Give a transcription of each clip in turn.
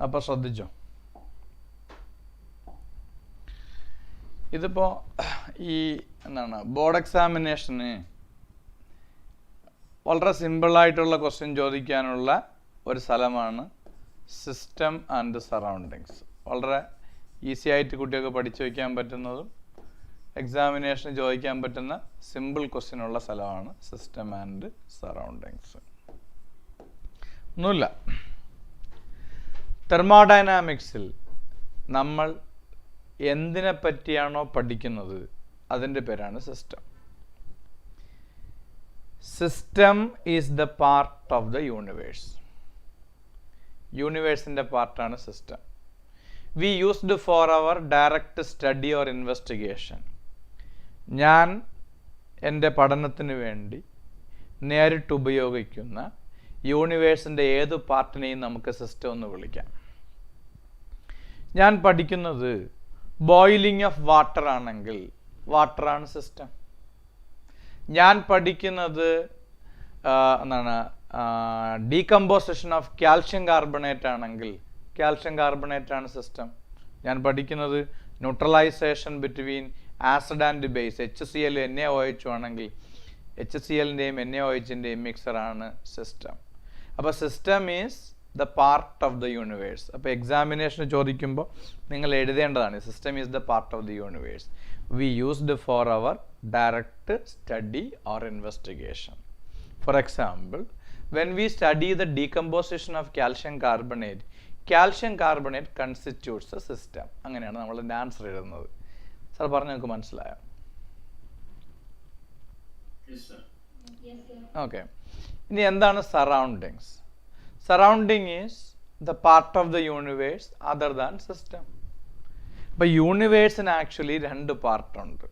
അപ്പോൾ ശ്രദ്ധിച്ചോ, ഇതിപ്പോൾ ഈ ബോർഡ് എക്സാമിനേഷന് വളരെ സിമ്പിളായിട്ടുള്ള ക്വസ്റ്റ്യൻ ചോദിക്കാനുള്ള ഒരു സ്ഥലമാണ് സിസ്റ്റം ആൻഡ് സറൗണ്ടിങ്സ്. വളരെ ഈസി ആയിട്ട് കുട്ടികൾക്ക് പഠിച്ചു വയ്ക്കാൻ പറ്റുന്നതും എക്സാമിനേഷന് ചോദിക്കാൻ പറ്റുന്ന സിമ്പിൾ ക്വസ്റ്റ്യൻ ഉള്ള സ്ഥലമാണ് സിസ്റ്റം ആൻഡ് സറൗണ്ടിങ്സ്. ഒന്നുമില്ല, തെർമോഡൈനാമിക്സിൽ നമ്മൾ എന്തിനെ പറ്റിയാണോ പഠിക്കുന്നത് അതിൻ്റെ പേരാണ് system. System is the part of the universe. യൂണിവേഴ്സിൻ്റെ പാർട്ടാണ് system. We used for our direct study or investigation. ഞാൻ എൻ്റെ പഠനത്തിന് വേണ്ടി നേരിട്ട് ഉപയോഗിക്കുന്ന യൂണിവേഴ്സിൻ്റെ ഏത് പാർട്ടിനെയും നമുക്ക് സിസ്റ്റം എന്ന് വിളിക്കാം. ഞാൻ പഠിക്കുന്നത് ബോയിലിംഗ് ഓഫ് വാട്ടർ ആണെങ്കിൽ വാട്ടറാണ് സിസ്റ്റം. ഞാൻ പഠിക്കുന്നത് ഡീകമ്പോസിഷൻ ഓഫ് കാൽഷ്യം കാർബണേറ്റ് ആണെങ്കിൽ കാൽഷ്യം കാർബണേറ്റ് ആണ് സിസ്റ്റം. ഞാൻ പഠിക്കുന്നത് neutralisation between acid and base HCl NaOH ആണെങ്കിൽ HClൻ്റെയും NaOHൻ്റെയും മിക്സറാണ് സിസ്റ്റം. അപ്പോൾ system is the part of the universe. അപ്പോൾ എക്സാമിനേഷന് ചോദിക്കുമ്പോൾ നിങ്ങൾ എഴുതേണ്ടതാണ് system is the part of the universe. We used for our direct study or investigation. For example, when we study the decomposition of calcium carbonate, calcium carbonate constitutes a system. അങ്ങനെയാണ് നമ്മൾ അതിൻ്റെ answer എഴുതുന്നത്. Sir പറഞ്ഞു നിങ്ങൾക്ക് മനസ്സിലായോ? Okay. ഇനി എന്താണ് surroundings? Surrounding is the part of the universe other than system. അപ്പോൾ യൂണിവേഴ്സിന് ആക്ച്വലി രണ്ട് പാർട്ടുണ്ട്.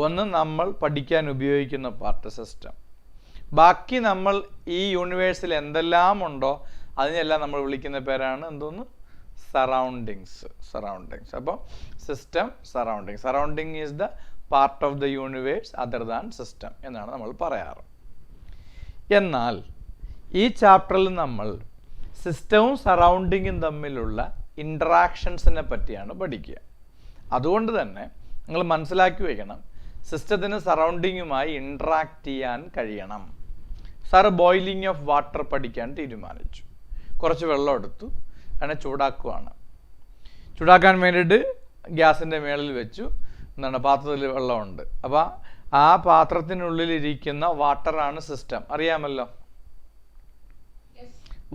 ഒന്ന് നമ്മൾ പഠിക്കാൻ ഉപയോഗിക്കുന്ന പാർട്ട് സിസ്റ്റം. ബാക്കി നമ്മൾ ഈ യൂണിവേഴ്സിൽ എന്തെല്ലാം ഉണ്ടോ അതിനെല്ലാം നമ്മൾ വിളിക്കുന്ന പേരാണ് എന്തോന്ന്? സറൗണ്ടിങ്സ്. സറൗണ്ടിങ്സ്. അപ്പോൾ system, surrounding. Surrounding is the part of the universe other than system എന്നാണ് നമ്മൾ പറയാറ്. എന്നാൽ ഈ ചാപ്റ്ററിൽ നമ്മൾ സിസ്റ്റവും സറൗണ്ടിങ്ങും തമ്മിലുള്ള ഇൻട്രാക്ഷൻസിനെ പറ്റിയാണ് പഠിക്കുക. അതുകൊണ്ട് തന്നെ നിങ്ങൾ മനസ്സിലാക്കി വയ്ക്കണം, സിസ്റ്റത്തിന് സറൗണ്ടിങ്ങുമായി ഇൻട്രാക്ട് ചെയ്യാൻ കഴിയണം. സാറ് ബോയിലിംഗ് ഓഫ് വാട്ടർ പഠിക്കാൻ തീരുമാനിച്ചു. കുറച്ച് വെള്ളം എടുത്തു, അതിനെ ചൂടാക്കുവാണ്. ചൂടാക്കാൻ വേണ്ടിയിട്ട് ഗ്യാസിൻ്റെ മേളിൽ വെച്ചു. പാത്രത്തിൽ വെള്ളമുണ്ട്. അപ്പോൾ ആ പാത്രത്തിനുള്ളിലിരിക്കുന്ന വാട്ടറാണ് സിസ്റ്റം. അറിയാമല്ലോ,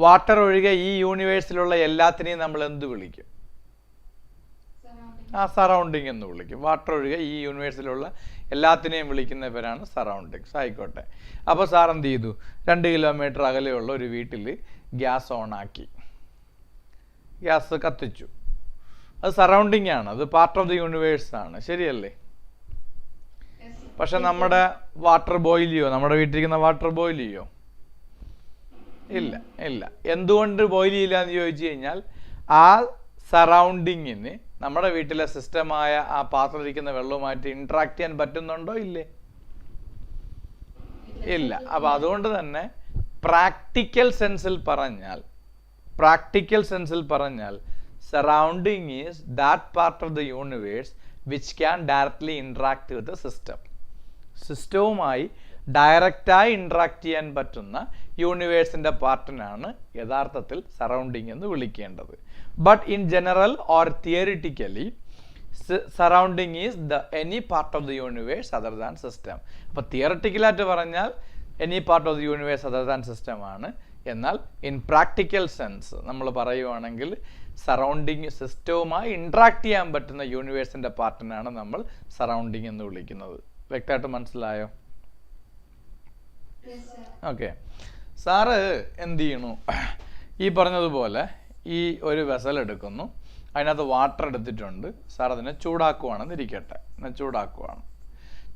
വാട്ടർ ഒഴികെ ഈ യൂണിവേഴ്സിലുള്ള എല്ലാത്തിനെയും നമ്മൾ എന്ത് വിളിക്കും? സറൗണ്ടിങ് എന്ന് വിളിക്കും. വാട്ടർ ഒഴികെ ഈ യൂണിവേഴ്സിലുള്ള എല്ലാത്തിനെയും വിളിക്കുന്ന പേരാണ് സറൗണ്ടിങ്സ്. ആയിക്കോട്ടെ. അപ്പോൾ സാർ എന്ത് ചെയ്തു? 2 കിലോമീറ്റർ അകലെയുള്ള ഒരു വീട്ടിൽ ഗ്യാസ് ഓണാക്കി, ഗ്യാസ് കത്തിച്ചു. അത് സറൗണ്ടിങ് ആണ്, അത് പാർട്ട് ഓഫ് ദി യൂണിവേഴ്സ് ആണ്. ശരിയല്ലേ? പക്ഷെ നമ്മുടെ വാട്ടർ ബോയിൽ ചെയ്യോ? നമ്മുടെ വീട്ടിലിരിക്കുന്ന വാട്ടർ ബോയിൽ ചെയ്യോ? ഇല്ല, ഇല്ല. എന്തുകൊണ്ട് ബോയിൽ ചെയ്യില്ല എന്ന് ചോദിച്ചു കഴിഞ്ഞാൽ ആ സറൗണ്ടിങ്ങിന് നമ്മുടെ വീട്ടിലെ സിസ്റ്റമായ ആ പാത്രത്തിലിരിക്കുന്ന വെള്ളവുമായിട്ട് ഇൻട്രാക്ട് ചെയ്യാൻ പറ്റുന്നുണ്ടോ? ഇല്ലേ? ഇല്ല. അപ്പം അതുകൊണ്ട് തന്നെ പ്രാക്ടിക്കൽ സെൻസിൽ പറഞ്ഞാൽ surrounding is that part of the universe which can directly interact with the system. സിസ്റ്റവുമായി ഡയറക്റ്റായി ഇൻട്രാക്ട് ചെയ്യാൻ പറ്റുന്ന യൂണിവേഴ്സിൻ്റെ പാർട്ടിനാണ് യഥാർത്ഥത്തിൽ സറൗണ്ടിങ് എന്ന് വിളിക്കേണ്ടത്. But in general or theoretically surrounding is any part of the universe other than system. അപ്പോൾ തിയറിറ്റിക്കലായിട്ട് പറഞ്ഞാൽ any part of the universe other than system ആണ്. എന്നാൽ ഇൻ പ്രാക്ടിക്കൽ സെൻസ് നമ്മൾ പറയുവാണെങ്കിൽ സറൗണ്ടിങ് സിസ്റ്റവുമായി ഇൻട്രാക്ട് ചെയ്യാൻ പറ്റുന്ന യൂണിവേഴ്സിൻ്റെ പാർട്ടിനാണ് നമ്മൾ സറൗണ്ടിങ് എന്ന് വിളിക്കുന്നത്. വ്യക്തമായിട്ട് മനസ്സിലായോ? ഓക്കെ. സാറ് എന്ത് ചെയ്യണു? ഈ പറഞ്ഞതുപോലെ ഈ ഒരു വെസൽ എടുക്കുന്നു, അതിനകത്ത് വാട്ടർ എടുത്തിട്ടുണ്ട്. സാർ അതിനെ ചൂടാക്കുവാണെന്ന് ഇരിക്കട്ടെ.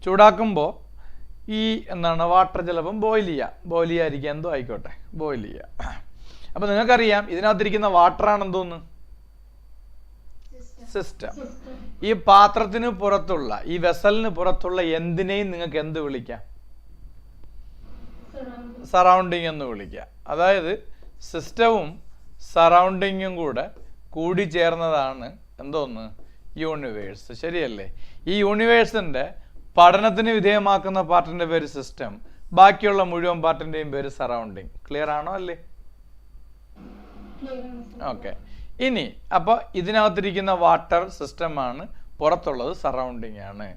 ചൂടാക്കുമ്പോൾ ഈ വാട്ടർ ചിലപ്പം ബോയിൽ ചെയ്യാതിരിക്കുക, എന്തോ ആയിക്കോട്ടെ, ബോയിൽ ചെയ്യുക. അപ്പം നിങ്ങൾക്കറിയാം ഇതിനകത്തിരിക്കുന്ന വാട്ടറാണ് എന്തോന്ന്? സിസ്റ്റം. ഈ പാത്രത്തിന് പുറത്തുള്ള, ഈ വെസലിന് പുറത്തുള്ള എന്തിനേയും നിങ്ങൾക്ക് എന്ത് വിളിക്കാം? സറൗണ്ടിങ് എന്ന് വിളിക്കാം. അതായത് സിസ്റ്റവും സറൗണ്ടിങ്ങും കൂടി ചേർന്നതാണ് എന്തോന്ന് യൂണിവേഴ്സ്. ശരിയല്ലേ? ഈ യൂണിവേഴ്സിൻ്റെ പഠനത്തിന് വിധേയമാക്കുന്ന പാർട്ടിൻ്റെ പേര് സിസ്റ്റം, ബാക്കിയുള്ള മുഴുവൻ പാർട്ടിൻ്റെയും പേര് സറൗണ്ടിങ്. ക്ലിയർ ആണോ അല്ലേ? ഓക്കെ. ഇനി അപ്പോൾ ഇതിനകത്തിരിക്കുന്ന വാട്ടർ സിസ്റ്റമാണ്, പുറത്തുള്ളത് സറൗണ്ടിങ് ആണ്.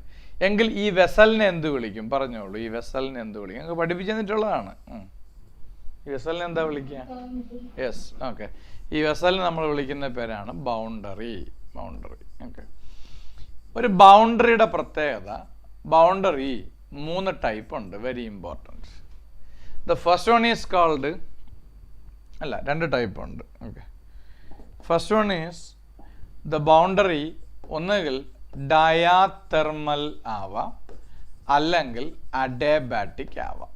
എങ്കിൽ ഈ വെസലിനെ എന്ത് വിളിക്കും? പറഞ്ഞോളൂ. ഈ വെസലിനെ എന്ത് വിളിക്കും? ഞങ്ങൾക്ക് പഠിപ്പിച്ചു തന്നിട്ടുള്ളതാണ്. ഈ വെസലിനെ എന്താ വിളിക്കുക? Yes, okay. ഈ വെസലിനെ നമ്മൾ വിളിക്കുന്ന പേരാണ് ബൗണ്ടറി. ഓക്കെ. ഒരു ബൗണ്ടറിയുടെ പ്രത്യേകത, ബൗണ്ടറി 3 ടൈപ്പ് ഉണ്ട്. Very important. The first one is called, 2 type ഉണ്ട്. Okay. First one is the boundary ഒന്നുകിൽ ഡയാതെർമൽ ആവാം, അല്ലെങ്കിൽ അഡേബാറ്റിക് ആവാം.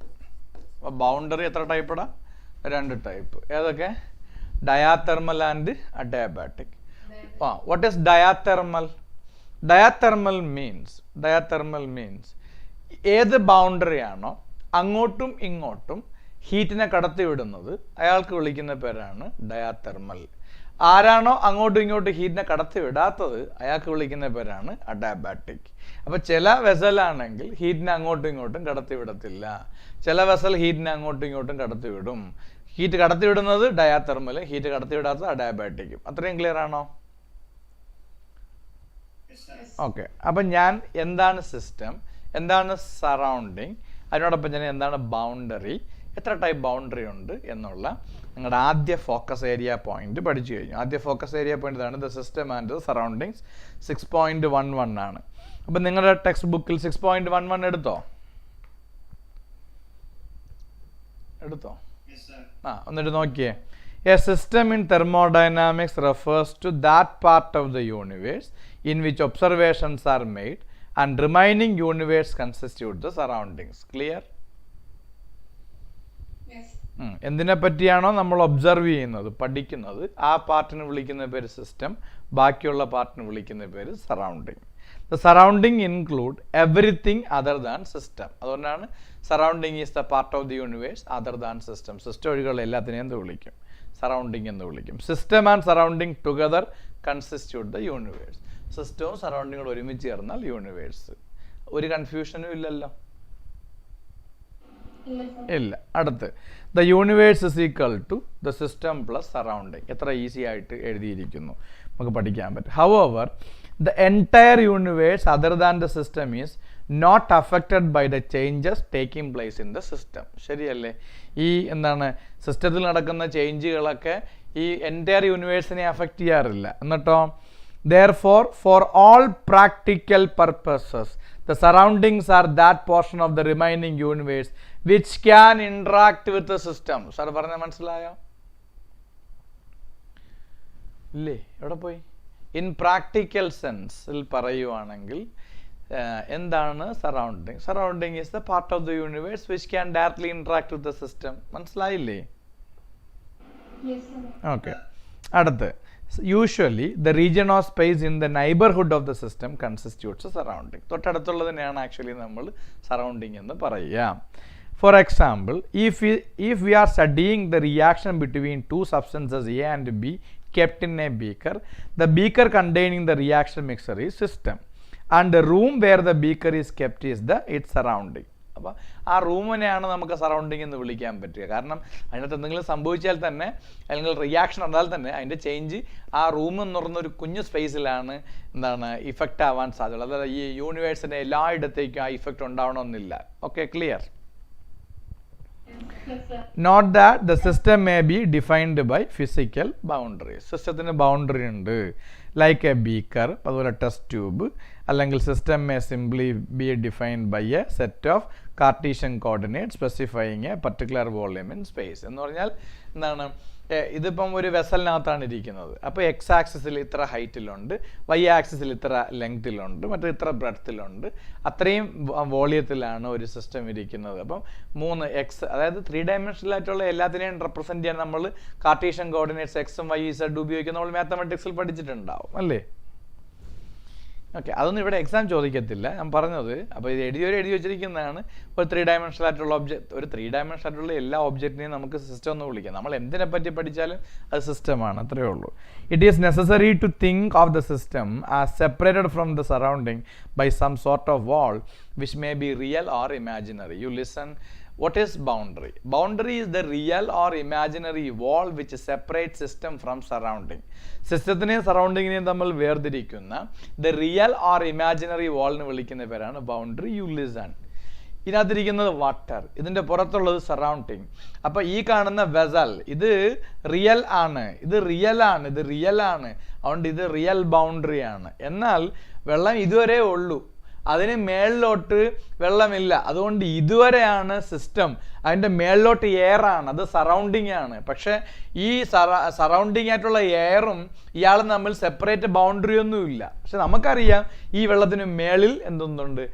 അപ്പോൾ ബൗണ്ടറി എത്ര ടൈപ്പ്? 2 ടൈപ്പ്. ഏതൊക്കെ? Diathermal and adiabatic. What is diathermal? Diathermal means ഏത് ബൗണ്ടറി ആണോ അങ്ങോട്ടും ഇങ്ങോട്ടും ഹീറ്റിനെ കടത്തിവിടുന്നത് അയാൾക്ക് വിളിക്കുന്ന പേരാണ് ഡയാതെർമൽ. ആരാണോ അങ്ങോട്ടും ഇങ്ങോട്ടും ഹീറ്റിനെ കടത്തിവിടാത്തത് അയാൾക്ക് വിളിക്കുന്ന പേരാണ് അഡാബാറ്റിക്. അപ്പോൾ ചില വെസലാണെങ്കിൽ ഹീറ്റിനെ അങ്ങോട്ടും ഇങ്ങോട്ടും കടത്തിവിടത്തില്ല, ചില വെസൽ ഹീറ്റിനെ അങ്ങോട്ടും ഇങ്ങോട്ടും കടത്തിവിടും. Heat കടത്തിവിടുന്നത് ഡയാതെർമൽ, heat കടത്തിവിടാത്തത് അഡാബാറ്റിക്കും. അത്രയും ക്ലിയർ ആണോ? ഓക്കെ. അപ്പം ഞാൻ എന്താണ് സിസ്റ്റം, എന്താണ് സറൗണ്ടിങ്, അതിനോടൊപ്പം ഞാൻ എന്താണ് ബൗണ്ടറി, എത്ര ടൈപ്പ് ബൗണ്ടറി ഉണ്ട് എന്നുള്ള നിങ്ങളുടെ ആദ്യ ഫോക്കസ് ഏരിയ പോയിന്റ് പഠിച്ചു കഴിഞ്ഞു. ആദ്യ ഫോക്കസ് ഏരിയ പോയിന്റ് ഇതാണ്, the system and the surroundings. 6.11 ആണ്. അപ്പം നിങ്ങളുടെ ടെക്സ്റ്റ് ബുക്കിൽ 6.11 എടുത്തോ? എന്നിട്ട് നോക്കിയേ. A system in thermodynamics refers to that part of the universe in which observations are made and remaining universe constitute the surroundings. Clear? Yes. എന്തിനെ പറ്റിയാണോ നമ്മൾ ഒബ്സർവ് ചെയ്യുന്നത്, പഠിക്കുന്നത്, ആ പാർട്ടിന് വിളിക്കുന്ന പേര് സിസ്റ്റം, ബാക്കിയുള്ള പാർട്ടിന് വിളിക്കുന്ന പേര് surrounding. The surrounding include everything other than system. അതുകൊണ്ടാണ് surrounding is the part of the universe other than system. System ഒഴികെയുള്ള എല്ലാത്തിനെയും എന്ത് വിളിക്കും? സറൗണ്ടിങ് എന്ന് വിളിക്കും. System and surrounding together constitute the universe. സിസ്റ്റവും സറൗണ്ടിങ്ങും ഒരുമിച്ച് ചേർന്നാൽ യൂണിവേഴ്സ്. ഒരു കൺഫ്യൂഷനും ഇല്ലല്ലോ? ഇല്ല. അടുത്ത്, the universe is equal to the system plus surrounding. എത്ര ഈസി ആയിട്ട് എഴുതിയിരിക്കുന്നു, നമുക്ക് പഠിക്കാൻ പറ്റും. However the entire universe other than the system is not affected by the changes taking place in the system. ശരിയല്ലേ? ഈ എന്താണ് സിസ്റ്റത്തിൽ നടക്കുന്ന ചേഞ്ചുകളൊക്കെ ഈ എൻറ്റയർ യൂണിവേഴ്സിനെ അഫക്റ്റ് ചെയ്യാറില്ല. എന്നിട്ടോ therefore for all practical purposes the surroundings are that portion of the remaining universe which can interact with the system. Sir പറഞ്ഞ മനസ്സിലായോ? ഇല്ലേ? എവിടെ പോയി? ഇൻ പ്രാക്ടിക്കൽ സെൻസിൽ പറയുവാണെങ്കിൽ എന്താണ് surrounding? Surrounding is the part of the universe which can directly interact with the system. മനസ്സിലായില്ലേ? Okay. അടുത്ത്, usually the region of space in the neighbourhood of the system constitutes surrounding. തൊട്ടടുത്തുള്ളതിനെയാണ് actually നമ്മൾ surrounding എന്ന് പറയുക. For example, if we are studying the reaction between two substances A and B kept in a beaker, the beaker containing the reaction mixture is system and the room where the beaker is kept is its surrounding. അപ്പോൾ ആ റൂമിനെയാണ് നമുക്ക് surrounding എന്ന് വിളിക്കാൻ പറ്റുക. കാരണം അതിനകത്ത് എന്തെങ്കിലും സംഭവിച്ചാൽ തന്നെ, അല്ലെങ്കിൽ റിയാക്ഷൻ ഉണ്ടായാൽ തന്നെ അതിൻ്റെ ചേഞ്ച് ആ റൂം എന്ന് പറയുന്ന ഒരു കുഞ്ഞു സ്പേസിലാണ് എന്താണ് ഇഫക്റ്റ് ആവാൻ സാധ്യതയുള്ളത്. അതായത് ഈ യൂണിവേഴ്സിൻ്റെ എല്ലായിടത്തേക്കും ആ ഇഫക്റ്റ് ഉണ്ടാവണമെന്നില്ല. Okay, clear? Note that the system may be defined by physical boundaries. സിസ്റ്റത്തിന് ബൗണ്ടറി ഉണ്ട്, ലൈക്ക് എ ബീക്കർ, അതുപോലെ ടെസ്റ്റ് ട്യൂബ്. അല്ലെങ്കിൽ system may simply be defined by a set of Cartesian coordinate specifying a particular volume in space. എന്ന് പറഞ്ഞാൽ എന്താണ്, ഇതിപ്പം ഒരു വെസലിനകത്താണ് ഇരിക്കുന്നത്. അപ്പോൾ എക്സ് ആക്സിസിൽ ഇത്ര ഹൈറ്റിലുണ്ട്, വൈ ആക്സിസിൽ ഇത്ര ലെങ്തിലുണ്ട്, മറ്റേ ഇത്ര ബ്രെഡ്ത്തിലുണ്ട്, അത്രയും വോളിയത്തിലാണ് ഒരു സിസ്റ്റം ഇരിക്കുന്നത്. അപ്പം 3 എക്സ്, അതായത് 3 ഡയമെൻഷനിലായിട്ടുള്ള എല്ലാത്തിനെയും റെപ്രസെൻറ്റ് ചെയ്യാൻ നമ്മൾ കാർട്ടീഷ്യൻ കോർഡിനേറ്റ്സ് എക്സും വൈ ഇസഡ് ഉപയോഗിക്കുന്ന നമ്മൾ മാത്തമാറ്റിക്സിൽ പഠിച്ചിട്ടുണ്ടാവും അല്ലേ? ഓക്കെ, അതൊന്നും ഇവിടെ എക്സാം ചോദിക്കത്തില്ല, ഞാൻ പറഞ്ഞത്. അപ്പോൾ ഇത് എഴുതി വെച്ചിരിക്കുന്നതാണ്. ഒരു 3 ഡയമെൻഷണൽ ആയിട്ടുള്ള ഒബ്ജക്റ്റ്, ഒരു 3 ഡയമെൻഷണൽ ആയിട്ടുള്ള എല്ലാ ഒബ്ജക്റ്റിനെയും നമുക്ക് സിസ്റ്റം എന്ന് വിളിക്കാം. നമ്മൾ എന്തിനെ പറ്റി പഠിച്ചാലും അത് സിസ്റ്റമാണ്, അത്രയേ ഉള്ളൂ. It is necessary to think of the system as separated from the surrounding by some sort of wall which may be real or imaginary. You listen. What is boundary? Boundary is the real or imaginary wall which separates system from surrounding. സിസ്റ്റത്തിനെയും സറൗണ്ടിങ്ങിനെയും തമ്മിൽ വേർതിരിക്കുന്ന the real or imaginary wall എന്ന് വിളിക്കുന്ന പേരാണ് boundary. You listen. ഇതിനകത്തിരിക്കുന്നത് water, ഇതിൻ്റെ പുറത്തുള്ളത് surrounding. അപ്പോൾ ഈ കാണുന്ന വെസൽ ഇത് റിയൽ ആണ്, ഇത് റിയൽ ആണ്, ഇത് റിയൽ ആണ്, അതുകൊണ്ട് ഇത് റിയൽ ബൗണ്ടറി ആണ്. എന്നാൽ വെള്ളം ഇതുവരെ ഉള്ളൂ, അതിന് മേളിലോട്ട് വെള്ളമില്ല, അതുകൊണ്ട് ഇതുവരെയാണ് സിസ്റ്റം. അതിൻ്റെ മേളിലോട്ട് എയറാണ്, അത് സറൗണ്ടിങ് ആണ്. പക്ഷേ ഈ സറൗണ്ടിങ് ആയിട്ടുള്ള എയറും ഇയാളും തമ്മിൽ സെപ്പറേറ്റ് ബൗണ്ടറി ഒന്നുമില്ല. പക്ഷെ നമുക്കറിയാം ഈ വെള്ളത്തിന് മേളിൽ എന്തൊന്നുണ്ട്,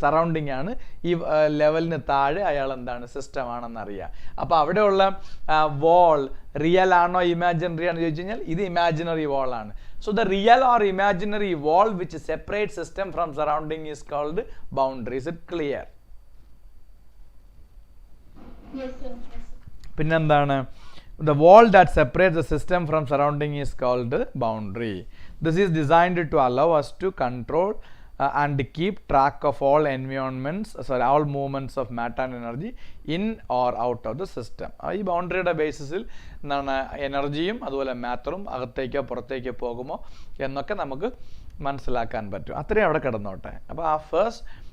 സറൗണ്ടിങ് ആണ്. ഈ ലെവലിന് താഴെ അയാൾ എന്താണ്, സിസ്റ്റം ആണെന്നറിയാം. അപ്പോൾ അവിടെയുള്ള വാൾ റിയൽ ആണോ ഇമാജിനറി ആണോ ചോദിച്ചു കഴിഞ്ഞാൽ ഇത് ഇമാജിനറി വാൾ ആണ്. So the real or imaginary wall which separates system from surrounding is called boundary. Is it clear? Yes, sir. പിന്നെന്താണ്? The wall that separates the system from surrounding is called boundary. This is designed to allow us to control and keep track of all all movements of matter and energy in or out of the system. ഈ ബൗണ്ടറിയുടെ ബേസിസിൽ എന്താണ് എനർജിയും അതുപോലെ മാറ്ററും അകത്തേക്കോ പുറത്തേക്കോ പോകുമോ എന്നൊക്കെ നമുക്ക് മനസ്സിലാക്കാൻ പറ്റും. അത്രയും അവിടെ കിടന്നോട്ടെ. അപ്പോൾ ആ ഫസ്റ്റ്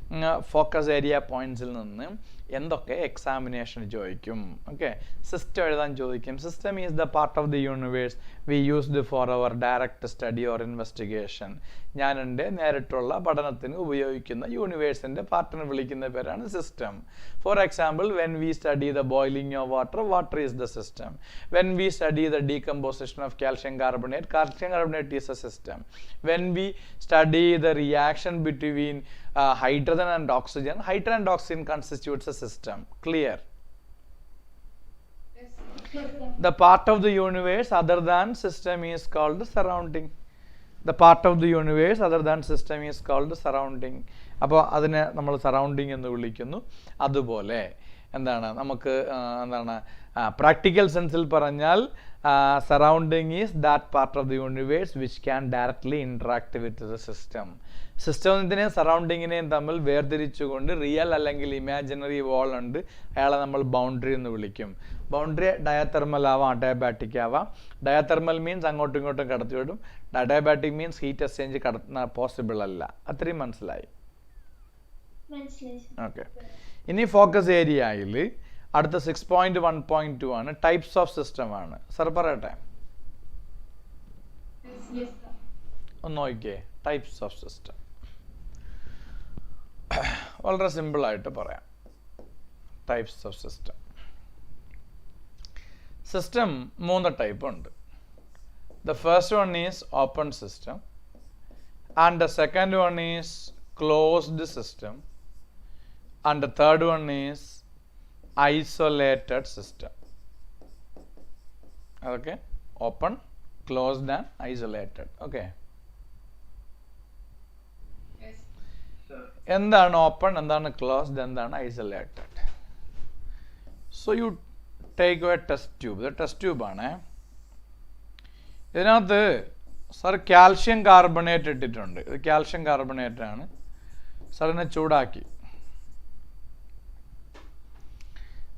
ഫോക്കസ് ഏരിയ പോയിന്റ്സിൽ നിന്ന് എന്തൊക്കെ എക്സാമിനേഷൻ ചോദിക്കും? ഓക്കെ, സിസ്റ്റം എഴുതാൻ ചോദിക്കും. System is the part of the universe we used for our direct study or investigation. ഞാൻ എൻ്റെ നേരിട്ടുള്ള പഠനത്തിന് ഉപയോഗിക്കുന്ന യൂണിവേഴ്സിൻ്റെ പാർട്ടിനെ വിളിക്കുന്ന പേരാണ് system. For example, when we study the boiling of water, water is the system. When we study the decomposition of calcium carbonate is a system. When we study the reaction between hydrogen and oxygen constitutes a system. Clear? Yes, sir. The part of the universe other than system is called surrounding. The part of the universe other than system is called surrounding. അപ്പോൾ അതിനെ നമ്മൾ surrounding എന്ന് വിളിക്കുന്നു. അതുപോലെ എന്താണ് നമുക്ക് എന്താണ് practical സെൻസിൽ പറഞ്ഞാൽ surrounding is that part of the universe which can directly interact with the system. സിസ്റ്റത്തിനെയും സറൗണ്ടിങ്ങിനെയും തമ്മിൽ വേർതിരിച്ചുകൊണ്ട് റിയൽ അല്ലെങ്കിൽ ഇമാജിനറി വാൾ ഉണ്ട്, അയാളെ നമ്മൾ ബൗണ്ടറി എന്ന് വിളിക്കും. ബൗണ്ടറി ഡയതെർമൽ ആവാം, അഡയാബാറ്റിക് ആവാം. ഡയതെർമൽ മീൻസ് അങ്ങോട്ടും ഇങ്ങോട്ടും കടത്തിവിടും, അഡയാബാറ്റിക് മീൻസ് ഹീറ്റ് എക്സ്ചേഞ്ച് കടത്തുന്ന പോസിബിൾ അല്ല. അത്രയും മനസ്സിലായി? ഓക്കെ, ഇനി ഫോക്കസ് ഏരിയയിൽ അടുത്ത 6.1.2 ആണ്, ടൈപ്സ് ഓഫ് സിസ്റ്റം ആണ്. സർ പറയട്ടെ, ഒന്ന് നോക്കിയേ. ടൈപ്സ് ഓഫ് സിസ്റ്റം വളരെ സിമ്പിളായിട്ട് പറയാം. Types of system, system 3 type ഉണ്ട്. The first one is open system, and the second one is closed system, and the third one is isolated system. Okay, open, closed and isolated. Okay, Yes, sir. എന്താണ് open, എന്താണ് closed, എന്താണ് isolated? So you take A test tube. ഇത് test tube ആണ്. ഇതിനകത്ത് sir calcium carbonate ഇട്ടിട്ടുണ്ട്. ഇത് calcium carbonate ആണ്. സാറിനെ ചൂടാക്കി.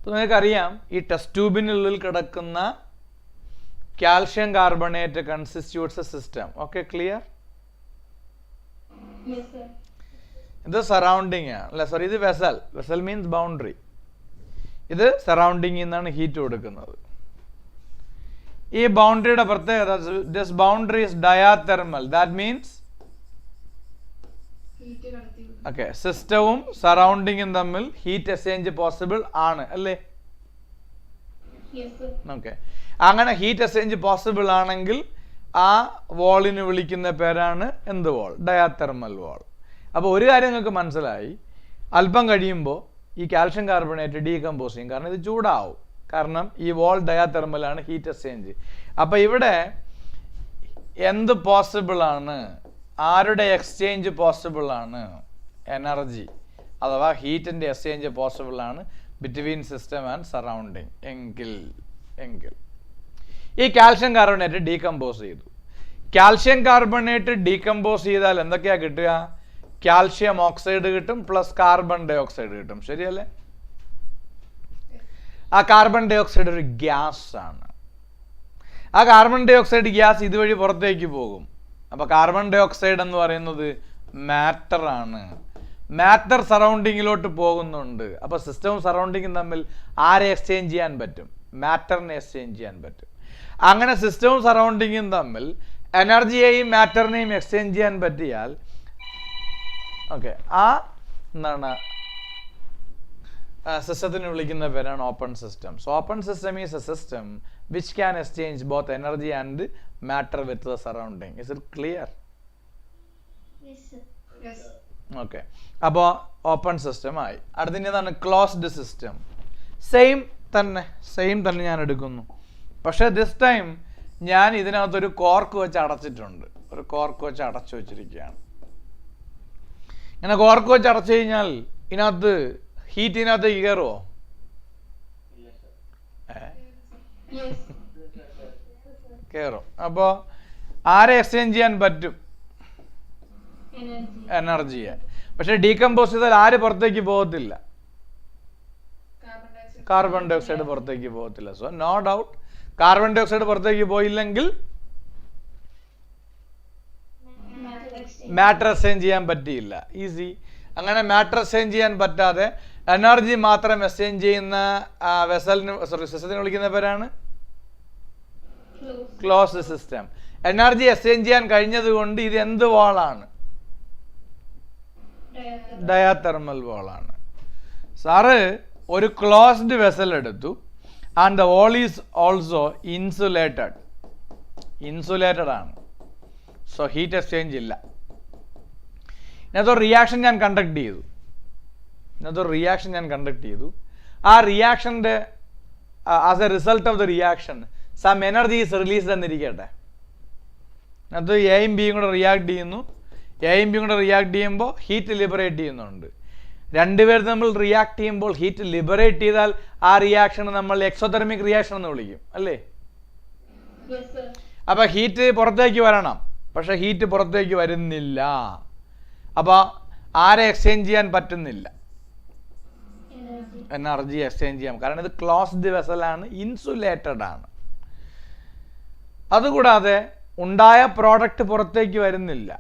അപ്പോൾ നിങ്ങൾക്കറിയാം ഈ ടെസ്റ്റ് ട്യൂബിനുള്ളിൽ കിടക്കുന്ന calcium carbonate constitutes a system. Okay, clear? Yes, sir. ഇത് സറൗണ്ടിങ് ആണ് അല്ല, സോറി, ഇത് വെസൽ. Vessel means boundary. ഇത് സറൗണ്ടിങ്ങിൽ നിന്നാണ് ഹീറ്റ് കൊടുക്കുന്നത്. ഈ ബൗണ്ടറിയുടെ പ്രത്യേകത, this boundary is diathermal. That means okay, സിസ്റ്റവും സറൗണ്ടിങ്ങും തമ്മിൽ ഹീറ്റ് എക്സ്ചേഞ്ച് പോസിബിൾ ആണ് അല്ലേ? Yes, sir. ഓക്കെ, അങ്ങനെ ഹീറ്റ് എക്സ്ചേഞ്ച് പോസിബിൾ ആണെങ്കിൽ ആ വാളിന് വിളിക്കുന്ന പേരാണ് എന്ത് വാൾ? ഡയാതെർമൽ വാൾ. അപ്പോൾ ഒരു കാര്യം നിങ്ങൾക്ക് മനസ്സിലായി, അല്പം കഴിയുമ്പോൾ ഈ കാൽഷ്യം കാർബണേറ്റ് ഡീകമ്പോസ് ചെയ്യും, കാരണം ഇത് ചൂടാവും. കാരണം ഈ വാൾ ഡയാതെർമലാണ്, ഹീറ്റ് എക്സ്ചേഞ്ച്. അപ്പോൾ ഇവിടെ എന്ത് പോസിബിൾ ആണ്? ആരുടെ എക്സ്ചേഞ്ച് പോസിബിൾ ആണ്? എനർജി അഥവാ ഹീറ്റിൻ്റെ എക്സ്ചേഞ്ച് പോസിബിൾ ആണ് ബിറ്റ്വീൻ സിസ്റ്റം ആൻഡ് സറൗണ്ടിങ് എങ്കിൽ ഈ കാൽഷ്യം കാർബണേറ്റ് ഡീകമ്പോസ് ചെയ്തു. കാൽഷ്യം കാർബണേറ്റ് ഡീകമ്പോസ് ചെയ്താൽ എന്തൊക്കെയാണ് കിട്ടുക? കാൽഷ്യം ഓക്സൈഡ് കിട്ടും പ്ലസ് കാർബൺ ഡൈ ഓക്സൈഡ് കിട്ടും. ശരിയല്ലേ? ആ കാർബൺ ഡൈ ഓക്സൈഡ് ഒരു ഗ്യാസ് ആണ്. ആ കാർബൺ ഡൈ ഓക്സൈഡ് ഗ്യാസ് ഇതുവഴി പുറത്തേക്ക് പോകും. അപ്പോൾ കാർബൺ ഡൈ ഓക്സൈഡ് എന്ന് പറയുന്നത് മാറ്റർ ആണ്. മാറ്റർ സറൗണ്ടിങ്ങിലോട്ട് പോകുന്നുണ്ട്. അപ്പോൾ സിസ്റ്റവും സറൗണ്ടിങ്ങും തമ്മിൽ ആരെ എക്സ്ചേഞ്ച് ചെയ്യാൻ പറ്റും? മാറ്ററിനെ എക്സ്ചേഞ്ച് ചെയ്യാൻ പറ്റും. അങ്ങനെ സിസ്റ്റവും സറൗണ്ടിങ്ങും തമ്മിൽ എനർജിയെയും മാറ്ററിനെയും എക്സ്ചേഞ്ച് ചെയ്യാൻ പറ്റിയാൽ ഓക്കെ ആ എന്താണ് സിസ്റ്റത്തിന് വിളിക്കുന്ന പേരാണ് open system. So open system is a system which can exchange both energy and matter with the surrounding. Is it clear? Okay, അപ്പോൾ ഓപ്പൺ സിസ്റ്റം ആയി. അടുത്തതാണ് ക്ലോസ്ഡ് സിസ്റ്റം. സെയിം തന്നെ ഞാൻ എടുക്കുന്നു. പക്ഷേ ദിസ് ടൈം ഞാൻ ഇതിനകത്തൊരു കോർക്ക് വെച്ച് അടച്ചിട്ടുണ്ട്. ഒരു കോർക്ക് വെച്ച് അടച്ചു വെച്ചിരിക്കുകയാണ്. ഇങ്ങനെ കോർക്ക് വെച്ച് അടച്ചു കഴിഞ്ഞാൽ ഇതിനകത്ത് ഹീറ്റ് ഇതിനകത്തേക്ക് കയറുമോ? കയറും. അപ്പോൾ ആരെ എക്സ്ചേഞ്ച് ചെയ്യാൻ പറ്റും? എനർജിയെ. പക്ഷെ ഡീകമ്പോസ് ചെയ്താൽ ആര് പുറത്തേക്ക് പോകത്തില്ല? കാർബൺ ഡൈ ഓക്സൈഡ് പുറത്തേക്ക് പോകത്തില്ല. So no doubt carbon dioxide പുറത്തേക്ക് പോയില്ലെങ്കിൽ മാറ്റർ എക്സ്ചേഞ്ച് ചെയ്യാൻ പറ്റിയില്ല. ഈസി. അങ്ങനെ മാറ്റർ എക്സ്ചേഞ്ച് ചെയ്യാൻ പറ്റാതെ എനർജി മാത്രം എക്സ്ചേഞ്ച് ചെയ്യുന്ന സിസ്റ്റത്തിന് വിളിക്കുന്ന പേരാണ് ക്ലോസ്ഡ് സിസ്റ്റം. എനർജി എക്സ്ചേഞ്ച് ചെയ്യാൻ കഴിഞ്ഞത് കൊണ്ട് ഇത് എന്ത് വാളാണ്? ഡയാതെർമൽ വാളാണ്. സാറ് ഒരു ക്ലോസ്ഡ് വെസൽ എടുത്തു and the wall is also insulated ആണ്. സോ ഹീറ്റ് എക്സ്ചേഞ്ച് ഇല്ല. ഇതിനകത്തൊരു റിയാക്ഷൻ ഞാൻ കണ്ടക്ട് ചെയ്തു. ആ റിയാക്ഷൻ്റെ as a result of the reaction some energy is released എന്നിരിക്കട്ടെ. അത് എയും ബിയും കൂടെ റിയാക്ട് ചെയ്യുമ്പോൾ ഹീറ്റ് ലിബറേറ്റ് ചെയ്യുന്നുണ്ട്. രണ്ടുപേർ തമ്മിൽ റിയാക്ട് ചെയ്യുമ്പോൾ ഹീറ്റ് ലിബറേറ്റ് ചെയ്താൽ ആ റിയാക്ഷന് നമ്മൾ എക്സോതെർമിക് റിയാക്ഷൻ എന്ന് വിളിക്കും, അല്ലേ? അപ്പോൾ ഹീറ്റ് പുറത്തേക്ക് വരണം, പക്ഷെ ഹീറ്റ് പുറത്തേക്ക് വരുന്നില്ല. അപ്പോൾ ആരെ എക്സ്ചേഞ്ച് ചെയ്യാൻ പറ്റുന്നില്ല? എനർജി എക്സ്ചേഞ്ച് ചെയ്യാം. കാരണം ഇത് ക്ലോസ്ഡ് വെസലാണ്, ഇൻസുലേറ്റഡ് ആണ്. അതുകൂടാതെ ഉണ്ടായ പ്രോഡക്റ്റ് പുറത്തേക്ക് വരുന്നില്ല.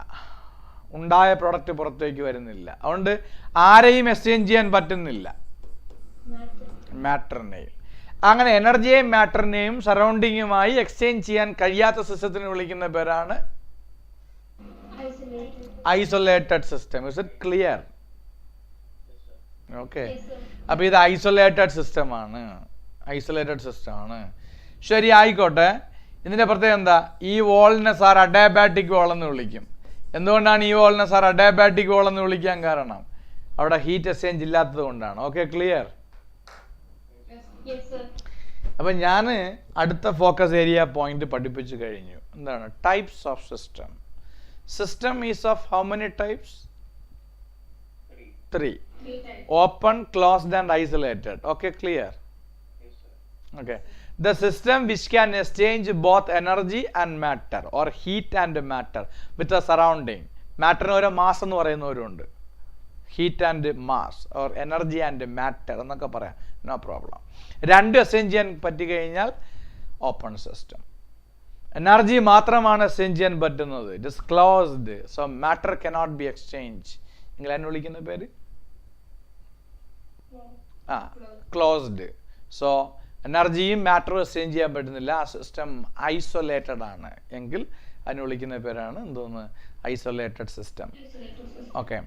അതുകൊണ്ട് ആരെയും എക്സ്ചേഞ്ച് ചെയ്യാൻ പറ്റുന്നില്ല? മാറ്ററിനെയും. അങ്ങനെ എനർജിയെയും മാറ്ററിനെയും സറൗണ്ടിങ്ങുമായി എക്സ്ചേഞ്ച് ചെയ്യാൻ കഴിയാത്ത സിസ്റ്റത്തിന് വിളിക്കുന്ന പേരാണ് isolated system. Is it clear? Okay, അപ്പൊ ഇത് ഐസൊലേറ്റഡ് സിസ്റ്റം ആണ്. ശരി, ആയിക്കോട്ടെ. ഇതിന്റെ പ്രത്യേകത എന്താ? ഈ വാളിനെ സാർ അഡയാബാറ്റിക് വാൾ എന്ന് വിളിക്കും. എന്തുകൊണ്ടാണ് ഈ വാളിനെ സാർ അഡയാബാറ്റിക് വാൾ എന്ന് വിളിക്കാൻ കാരണം? അവിടെ ഹീറ്റ് എക്സ്ചേഞ്ച് ഇല്ലാത്തത് കൊണ്ടാണ്. Okay, clear? അപ്പം ഞാൻ അടുത്ത ഫോക്കസ് ഏരിയ പോയിന്റ് പഠിപ്പിച്ചു കഴിഞ്ഞു. എന്താണ്? Types of system. System is of how many types? 3. Open, closed and isolated. Okay, clear? Okay. The system which can exchange both energy and matter or heat and matter with the surrounding. മാറ്ററിന് ഒരു mass എന്ന് പറയുന്നവരുണ്ട്. Heat and mass or energy and matter എന്നൊക്കെ പറയാം. No problem. രണ്ടും exchange ചെയ്യാൻ പറ്റി കഴിഞ്ഞാൽ ഓപ്പൺ സിസ്റ്റം. എനർജി മാത്രമാണ് എക്സ്ചേഞ്ച് ചെയ്യാൻ പറ്റുന്നത്. It is closed. So matter cannot be exchange. നിങ്ങൾ എന്നെ വിളിക്കുന്ന പേര് ക്ലോസ്ഡ്. സോ എനർജിയും മാറ്ററും എക്സ്ചേഞ്ച് ചെയ്യാൻ പറ്റുന്നില്ല. ആ സിസ്റ്റം ഐസൊലേറ്റഡ് ആണ് എങ്കിൽ അതിന് വിളിക്കുന്ന പേരാണ് എന്തോന്ന്? Isolated system. ഓക്കെ.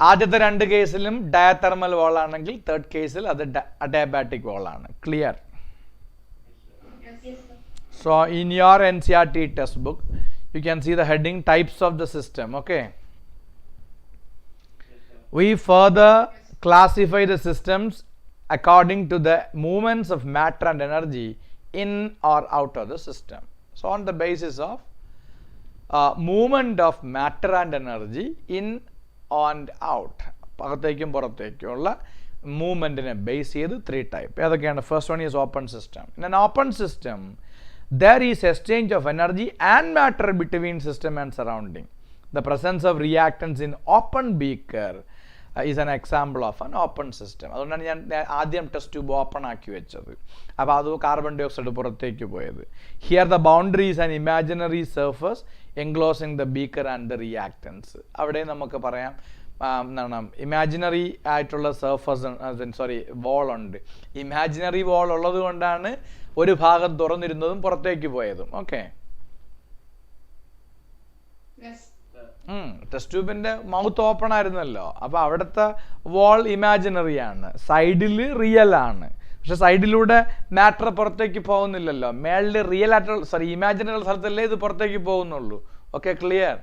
ആദ്യത്തെ 2 കേസിലും ഡയതെർമൽ വാൾ ആണെങ്കിൽ തേർഡ് കേസിൽ അത് അഡയാബാറ്റിക് വാൾ ആണ്. Clear? So in your NCERT text book you can see the heading types of the system. Okay, we further classify the systems according to the movements of matter and energy in or out of the system. So on the basis of movement of matter and energy in and out, അകത്തേക്കും പുറത്തേക്കുമുള്ള മൂവ്മെൻറ്റിനെ base ചെയ്ത് 3 type. ഏതൊക്കെയാണ്? First one is open system. In an open system there is exchange of energy and matter between system and surrounding. The presence of reactants in open beaker is an example of an open system. അതുകൊണ്ടാണ് ഞാൻ ആദ്യം test tube open ആക്കി വെച്ചത്. അപ്പോൾ അത് carbon dioxide പുറത്തേക്ക് പോയത്. Here the boundary is an imaginary surface enclosing the beaker and the reactance. അവിടെ നമുക്ക് പറയാം എന്താണ്, ഇമാജിനറി ആയിട്ടുള്ള സർഫസ്, സോറി വോൾ ഉണ്ട്. ഇമാജിനറി വോൾ ഉള്ളത് കൊണ്ടാണ് ഒരു ഭാഗം തുറന്നിരുന്നതും പുറത്തേക്ക് പോയതും. ഓക്കെ, ടെസ്റ്റ് ട്യൂബിന്റെ മൗത്ത് ഓപ്പൺ ആയിരുന്നല്ലോ, അപ്പോൾ അവിടുത്തെ വോൾ ഇമാജിനറി ആണ്, സൈഡിൽ റിയൽ ആണ്. പക്ഷെ സൈഡിലൂടെ മാറ്റർ പുറത്തേക്ക് പോകുന്നില്ലല്ലോ, മേളിൽ റിയൽ ആയിട്ടുള്ള ഇമാജിനറി സ്ഥലത്തല്ലേ ഇത് പുറത്തേക്ക് പോകുന്നുള്ളൂ. Okay, clear?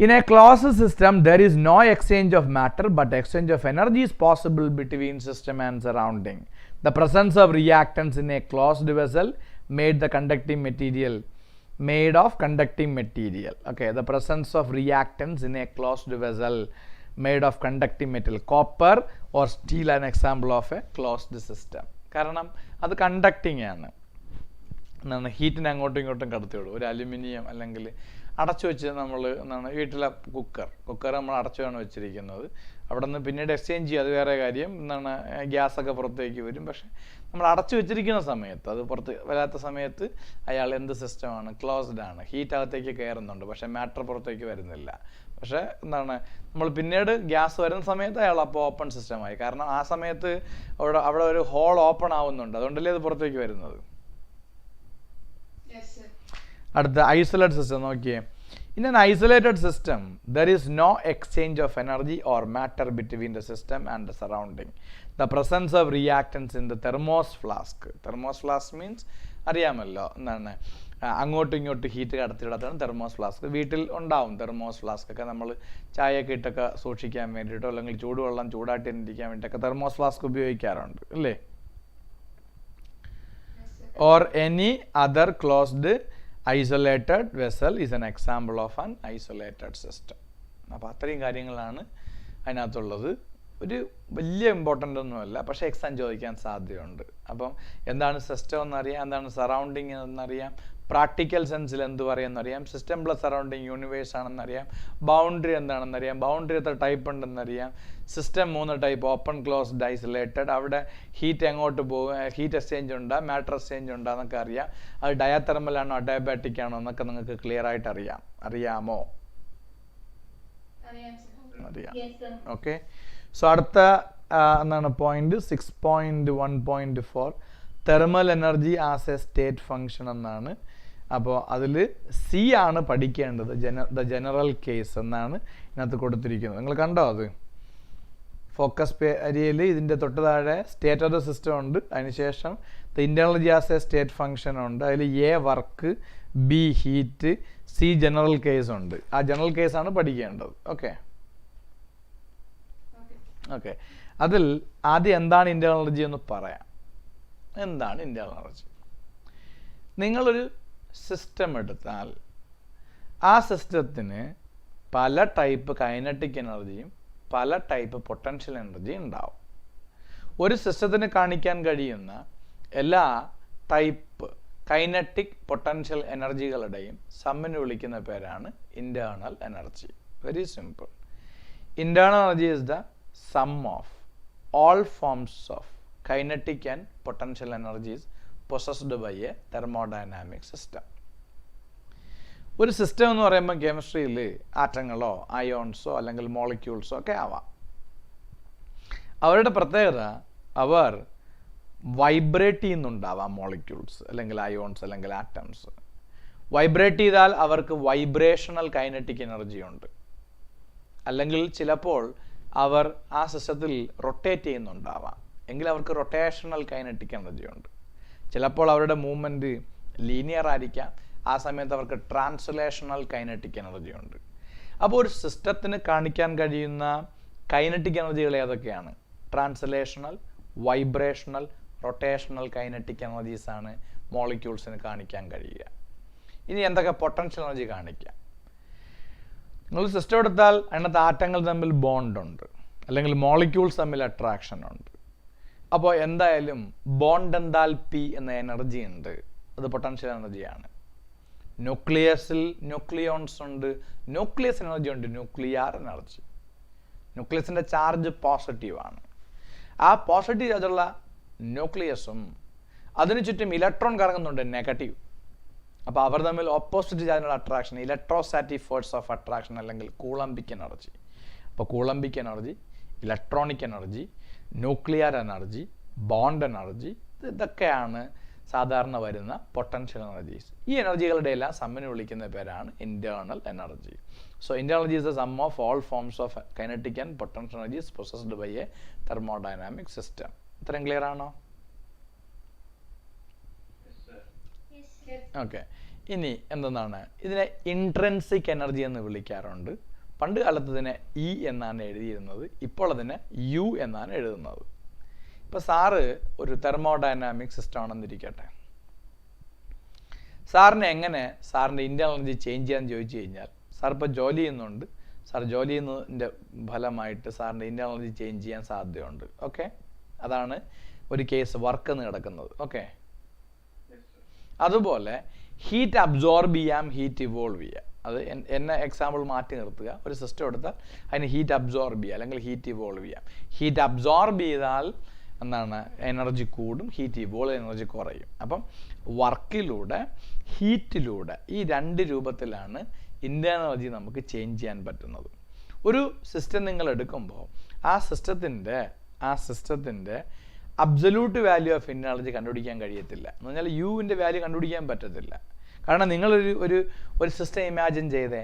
In a closed system, there is no exchange of matter, but exchange of energy is possible between system and surrounding. The presence of reactants in a closed vessel made of conducting material. Okay, the presence of reactants in a closed vessel made of conducting material. Copper or steel an example of a closed system. കാരണം അത് conducting ആണ്, എന്താണ്, ഹീറ്റിനെ അങ്ങോട്ടും ഇങ്ങോട്ടും കടത്തിവിടും. ഒരു aluminium അല്ലെങ്കിൽ അടച്ചു വെച്ച് നമ്മൾ എന്താണ് വീട്ടിലെ കുക്കർ നമ്മൾ അടച്ചാണ് വെച്ചിരിക്കുന്നത്. അവിടെ നിന്ന് പിന്നീട് എക്സ്ചേഞ്ച് ചെയ്യുക, അത് വേറെ കാര്യം. എന്താണ്, ഗ്യാസൊക്കെ പുറത്തേക്ക് വരും. പക്ഷെ നമ്മൾ അടച്ചു വെച്ചിരിക്കുന്ന സമയത്ത്, അത് പുറത്ത് വരാത്ത സമയത്ത് അയാൾ എന്ത് സിസ്റ്റമാണ്? ക്ലോസ്ഡ് ആണ്. ഹീറ്റ് അകത്തേക്ക് കയറുന്നുണ്ട്, പക്ഷെ മാറ്റർ പുറത്തേക്ക് വരുന്നില്ല. പക്ഷേ എന്താണ്, നമ്മൾ പിന്നീട് ഗ്യാസ് വരുന്ന സമയത്ത് അയാൾ അപ്പോൾ ഓപ്പൺ സിസ്റ്റമായി. കാരണം ആ സമയത്ത് അവിടെ ഒരു ഹോൾ ഓപ്പൺ ആവുന്നുണ്ട്, അതുകൊണ്ടല്ലേ അത് പുറത്തേക്ക് വരുന്നത്. അടുത്ത ഐസൊലേറ്റഡ് സിസ്റ്റം നോക്കിയേ. In an isolated system there is no exchange of energy or matter between the system and the surrounding. The presence of reactants in the thermos flask. Thermos flask means അറിയാമല്ലോ, എന്താണ്, അങ്ങോട്ടും ഇങ്ങോട്ടും heat കടത്തിവിടാത്തതാണ് thermos flask. വീട്ടിൽ ഉണ്ടാവും thermos flask ഒക്കെ. നമ്മൾ ചായയൊക്കെ ഇട്ടൊക്കെ സൂക്ഷിക്കാൻ വേണ്ടിയിട്ടോ അല്ലെങ്കിൽ ചൂടുവെള്ളം ചൂടായിട്ടിരിക്കാൻ വേണ്ടിയിട്ടൊക്കെ തെർമോസ് ഫ്ലാസ്ക് ഉപയോഗിക്കാറുണ്ട്, അല്ലേ? Or any other closed isolated vessel is an example of an isolated system. അപ്പോൾ അത്രയും കാര്യങ്ങളാണ് അതിനകത്തുള്ളത്. ഒരു വലിയ ഇമ്പോർട്ടൻ്റ് ഒന്നുമല്ല, പക്ഷേ എക്സാം ചോദിക്കാൻ സാധ്യതയുണ്ട്. അപ്പം എന്താണ് സിസ്റ്റം എന്നറിയാം, എന്താണ് സറൗണ്ടിങ് എന്നറിയാം, പ്രാക്ടിക്കൽ സെൻസിൽ എന്ത് പറയുമെന്നറിയാം, സിസ്റ്റം പ്ലസ് സറൗണ്ടിങ് യൂണിവേഴ്സ് ആണെന്നറിയാം, ബൗണ്ടറി എന്താണെന്നറിയാം, ബൗണ്ടറി എത്ര ടൈപ്പ് ഉണ്ടെന്നറിയാം, system 3 type, open, closed, isolated. അവിടെ ഹീറ്റ് എങ്ങോട്ട് പോകും, ഹീറ്റ് എക്സ്ചേഞ്ച് ഉണ്ടാ, മാറ്റർ എക്സ്ചേഞ്ച് ഉണ്ടാ എന്നൊക്കെ അറിയാം. അത് ഡയാതെർമൽ ആണോ അഡയാബാറ്റിക് ആണോ എന്നൊക്കെ നിങ്ങൾക്ക് ക്ലിയർ ആയിട്ട് അറിയാമോ? അറിയാം. ഓക്കെ, സോ അടുത്ത എന്താണ് point 6.1.4 thermal energy as A state function എന്നാണ്. അപ്പോൾ അതിൽ സി ആണ് പഠിക്കേണ്ടത്, ദ ജനറൽ കേസ് എന്നാണ് ഇതിനകത്ത് കൊടുത്തിരിക്കുന്നത്. നിങ്ങൾ കണ്ടോ? അത് ഫോക്കസ് ഏരിയയിൽ ഇതിൻ്റെ തൊട്ട് താഴെ സ്റ്റേറ്റ് ഓഫ് ദ സിസ്റ്റം ഉണ്ട്, അതിനുശേഷം the internal energy as A state function ഉണ്ട്, അതിൽ A work, B heat, C general case ഉണ്ട്. ആ ജനറൽ കേസാണ് പഠിക്കേണ്ടത്. ഓക്കെ, അതിൽ ആദ്യം എന്താണ് ഇൻറ്റേർണൽ എനർജി എന്ന് പറയാം. എന്താണ് ഇൻറ്റേർണൽ എനർജി? നിങ്ങളൊരു സിസ്റ്റം എടുത്താൽ ആ സിസ്റ്റത്തിന് പല ടൈപ്പ് കൈനറ്റിക് എനർജിയും പല ടൈപ്പ് പൊട്ടൻഷ്യൽ എനർജിയും ഉണ്ടാവും. ഒരു സിസ്റ്റത്തിന് കാണിക്കാൻ കഴിയുന്ന എല്ലാ ടൈപ്പ് കൈനറ്റിക് പൊട്ടൻഷ്യൽ എനർജികളുടെയും സമ്മിന് വിളിക്കുന്ന പേരാണ് internal energy. Very simple. Internal energy is the sum of all forms of kinetic and potential energies possessed by a thermodynamic system. ഒരു സിസ്റ്റം എന്ന് പറയുമ്പോൾ കെമിസ്ട്രിയിൽ ആറ്റങ്ങളോ അയോൺസോ അല്ലെങ്കിൽ മോളിക്യൂൾസോ ഒക്കെ ആവാം. അവരുടെ പ്രത്യേകത, അവർ വൈബ്രേറ്റ് ചെയ്യുന്നുണ്ടാവാം. മോളിക്യൂൾസ് അല്ലെങ്കിൽ അയോൺസ് അല്ലെങ്കിൽ ആറ്റംസ് വൈബ്രേറ്റ് ചെയ്താൽ അവർക്ക് വൈബ്രേഷണൽ കൈനറ്റിക് എനർജി ഉണ്ട്. അല്ലെങ്കിൽ ചിലപ്പോൾ അവർ ആ സിസ്റ്റത്തിൽ റൊട്ടേറ്റ് ചെയ്യുന്നുണ്ടാവാം, എങ്കിൽ അവർക്ക് റൊട്ടേഷണൽ കൈനറ്റിക് എനർജി ഉണ്ട്. ചിലപ്പോൾ അവരുടെ മൂവ്മെൻറ്റ് ലീനിയർ ആയിരിക്കാം, ആ സമയത്ത് അവർക്ക് ട്രാൻസ്ലേഷണൽ കൈനറ്റിക് എനർജി ഉണ്ട്. അപ്പോൾ ഒരു സിസ്റ്റത്തിന് കാണിക്കാൻ കഴിയുന്ന കൈനറ്റിക് എനർജികൾ ഏതൊക്കെയാണ്? ട്രാൻസ്ലേഷണൽ, വൈബ്രേഷണൽ, റൊട്ടേഷണൽ കൈനറ്റിക് എനർജീസാണ് മോളിക്യൂൾസിന് കാണിക്കാൻ കഴിയുക. ഇനി എന്തൊക്കെ പൊട്ടൻഷ്യൽ എനർജി കാണിക്കാം. നിങ്ങൾ സിസ്റ്റം എടുത്താൽ അതിനകത്ത് ആറ്റങ്ങൾ തമ്മിൽ ബോണ്ടുണ്ട്, അല്ലെങ്കിൽ മോളിക്യൂൾസ് തമ്മിൽ അട്രാക്ഷൻ ഉണ്ട്. അപ്പോൾ എന്തായാലും ബോണ്ട് എൻതാൽപ്പി എന്ന എനർജി ഉണ്ട്, അത് പൊട്ടൻഷ്യൽ എനർജിയാണ്. ന്യൂക്ലിയസിൽ ന്യൂക്ലിയോൺസ് ഉണ്ട്, ന്യൂക്ലിയസ് എനർജി ഉണ്ട്, ന്യൂക്ലിയർ എനർജി. ന്യൂക്ലിയസിൻ്റെ ചാർജ് പോസിറ്റീവാണ്. ആ പോസിറ്റീവ് ചാർജുള്ള ന്യൂക്ലിയസും അതിനു ചുറ്റും ഇലക്ട്രോൺ കറങ്ങുന്നുണ്ട്, നെഗറ്റീവ്. അപ്പോൾ അവർ തമ്മിൽ ഓപ്പോസിറ്റ് ചാർജിനുള്ള attraction, electrostatic force of attraction അല്ലെങ്കിൽ കൂളംബിക് എനർജി. അപ്പോൾ Coulombic energy, electronic energy, nuclear energy, bond energy, ഇതൊക്കെയാണ് സാധാരണ വരുന്ന പൊട്ടൻഷ്യൽ എനർജീസ്. ഈ എനർജികളുടെ എല്ലാം സമ്മിനെ വിളിക്കുന്ന പേരാണ് internal energy. So internal energy is the sum of all forms of kinetic and potential energies possessed by a thermodynamic system. ഇത്രയും clear ആണോ? ഓക്കെ. ഇനി എന്തെന്നാണ് ഇതിനെ ഇൻട്രൻസിക് എനർജി എന്ന് വിളിക്കാറുണ്ട്. പണ്ട് കാലത്ത് ഇതിനെ ഇ എന്നാണ് എഴുതിയിരുന്നത്, ഇപ്പോൾ അതിനെ യു എന്നാണ് എഴുതുന്നത്. ഇപ്പോൾ സാറ് ഒരു തെർമോഡൈനാമിക് സിസ്റ്റം ആണെന്നിരിക്കട്ടെ. സാറിന് എങ്ങനെ സാറിൻ്റെ ഇന്റേണൽ എനർജി ചേഞ്ച് ചെയ്യാന്ന് ചോദിച്ചു കഴിഞ്ഞാൽ, സാർ ഇപ്പോൾ ജോലി ചെയ്യുന്നുണ്ട്, സാർ ജോലി ചെയ്യുന്നതിൻ്റെ ഫലമായിട്ട് സാറിൻ്റെ ഇന്റേണൽ എനർജി ചേഞ്ച് ചെയ്യാൻ സാധ്യതയുണ്ട്. ഓക്കെ, അതാണ് ഒരു കേസ് വർക്ക് എന്ന് കിടക്കുന്നത്. ഓക്കെ, അതുപോലെ ഹീറ്റ് അബ്സോർബ് ചെയ്യാം, ഹീറ്റ് ഇവോൾവ് ചെയ്യാം. അത് എന്നെ എക്സാമ്പിൾ മാറ്റി നിർത്തുക. ഒരു സിസ്റ്റം എടുത്താൽ അതിന് ഹീറ്റ് അബ്സോർബ് ചെയ്യുക അല്ലെങ്കിൽ ഹീറ്റ് ഇവോൾവ് ചെയ്യാം. ഹീറ്റ് അബ്സോർബ് ചെയ്താൽ എന്താണ് എനർജി കൂടും, ഹീറ്റ് ഇവോൾവ് എനർജി കുറയും. അപ്പം വർക്കിലൂടെ ഹീറ്റിലൂടെ ഈ രണ്ട് രൂപത്തിലാണ് ഇന്റേണൽ എനർജി നമുക്ക് ചേഞ്ച് ചെയ്യാൻ പറ്റുന്നത്. ഒരു സിസ്റ്റം നിങ്ങൾ എടുക്കുമ്പോൾ ആ സിസ്റ്റത്തിൻ്റെ absolute value of internal energy കണ്ടുപിടിക്കാൻ കഴിയത്തില്ല. എന്ന് പറഞ്ഞാൽ യുവിൻ്റെ വാല്യൂ കണ്ടുപിടിക്കാൻ പറ്റത്തില്ല. കാരണം നിങ്ങളൊരു ഒരു സിസ്റ്റം ഇമാജിൻ ചെയ്തേ.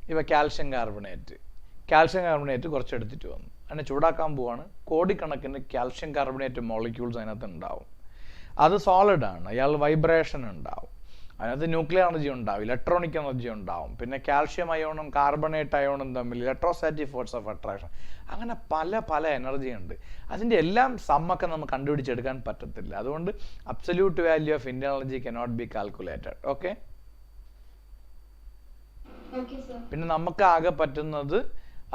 ഇപ്പോൾ കാൽഷ്യം കാർബണേറ്റ് കുറച്ച് എടുത്തിട്ട് വന്നു, അതിനെ ചൂടാക്കാൻ പോവാണ്. കോടിക്കണക്കിന് കാൽഷ്യം കാർബണേറ്റ് മോളിക്യൂൾസ് അതിനകത്ത് ഉണ്ടാവും. അത് സോളിഡാണ്, അയാൾ വൈബ്രേഷൻ ഉണ്ടാവും, അതിനകത്ത് ന്യൂക്ലിയർ എനർജി ഉണ്ടാവും, ഇലക്ട്രോണിക് എനർജി ഉണ്ടാവും, പിന്നെ കാൽഷ്യം അയോണും കാർബണേറ്റ് അയോണും തമ്മിൽ ഇലക്ട്രോസ്റ്റാറ്റിക് ഫോഴ്സ് ഓഫ് അട്രാക്ഷൻ, അങ്ങനെ പല എനർജി ഉണ്ട്. അതിൻ്റെ എല്ലാം സമ്മൊക്കെ നമുക്ക് കണ്ടുപിടിച്ചെടുക്കാൻ പറ്റത്തില്ല. അതുകൊണ്ട് absolute value of internal energy cannot be calculated. Okay, പിന്നെ നമുക്ക് ആകെ പറ്റുന്നത്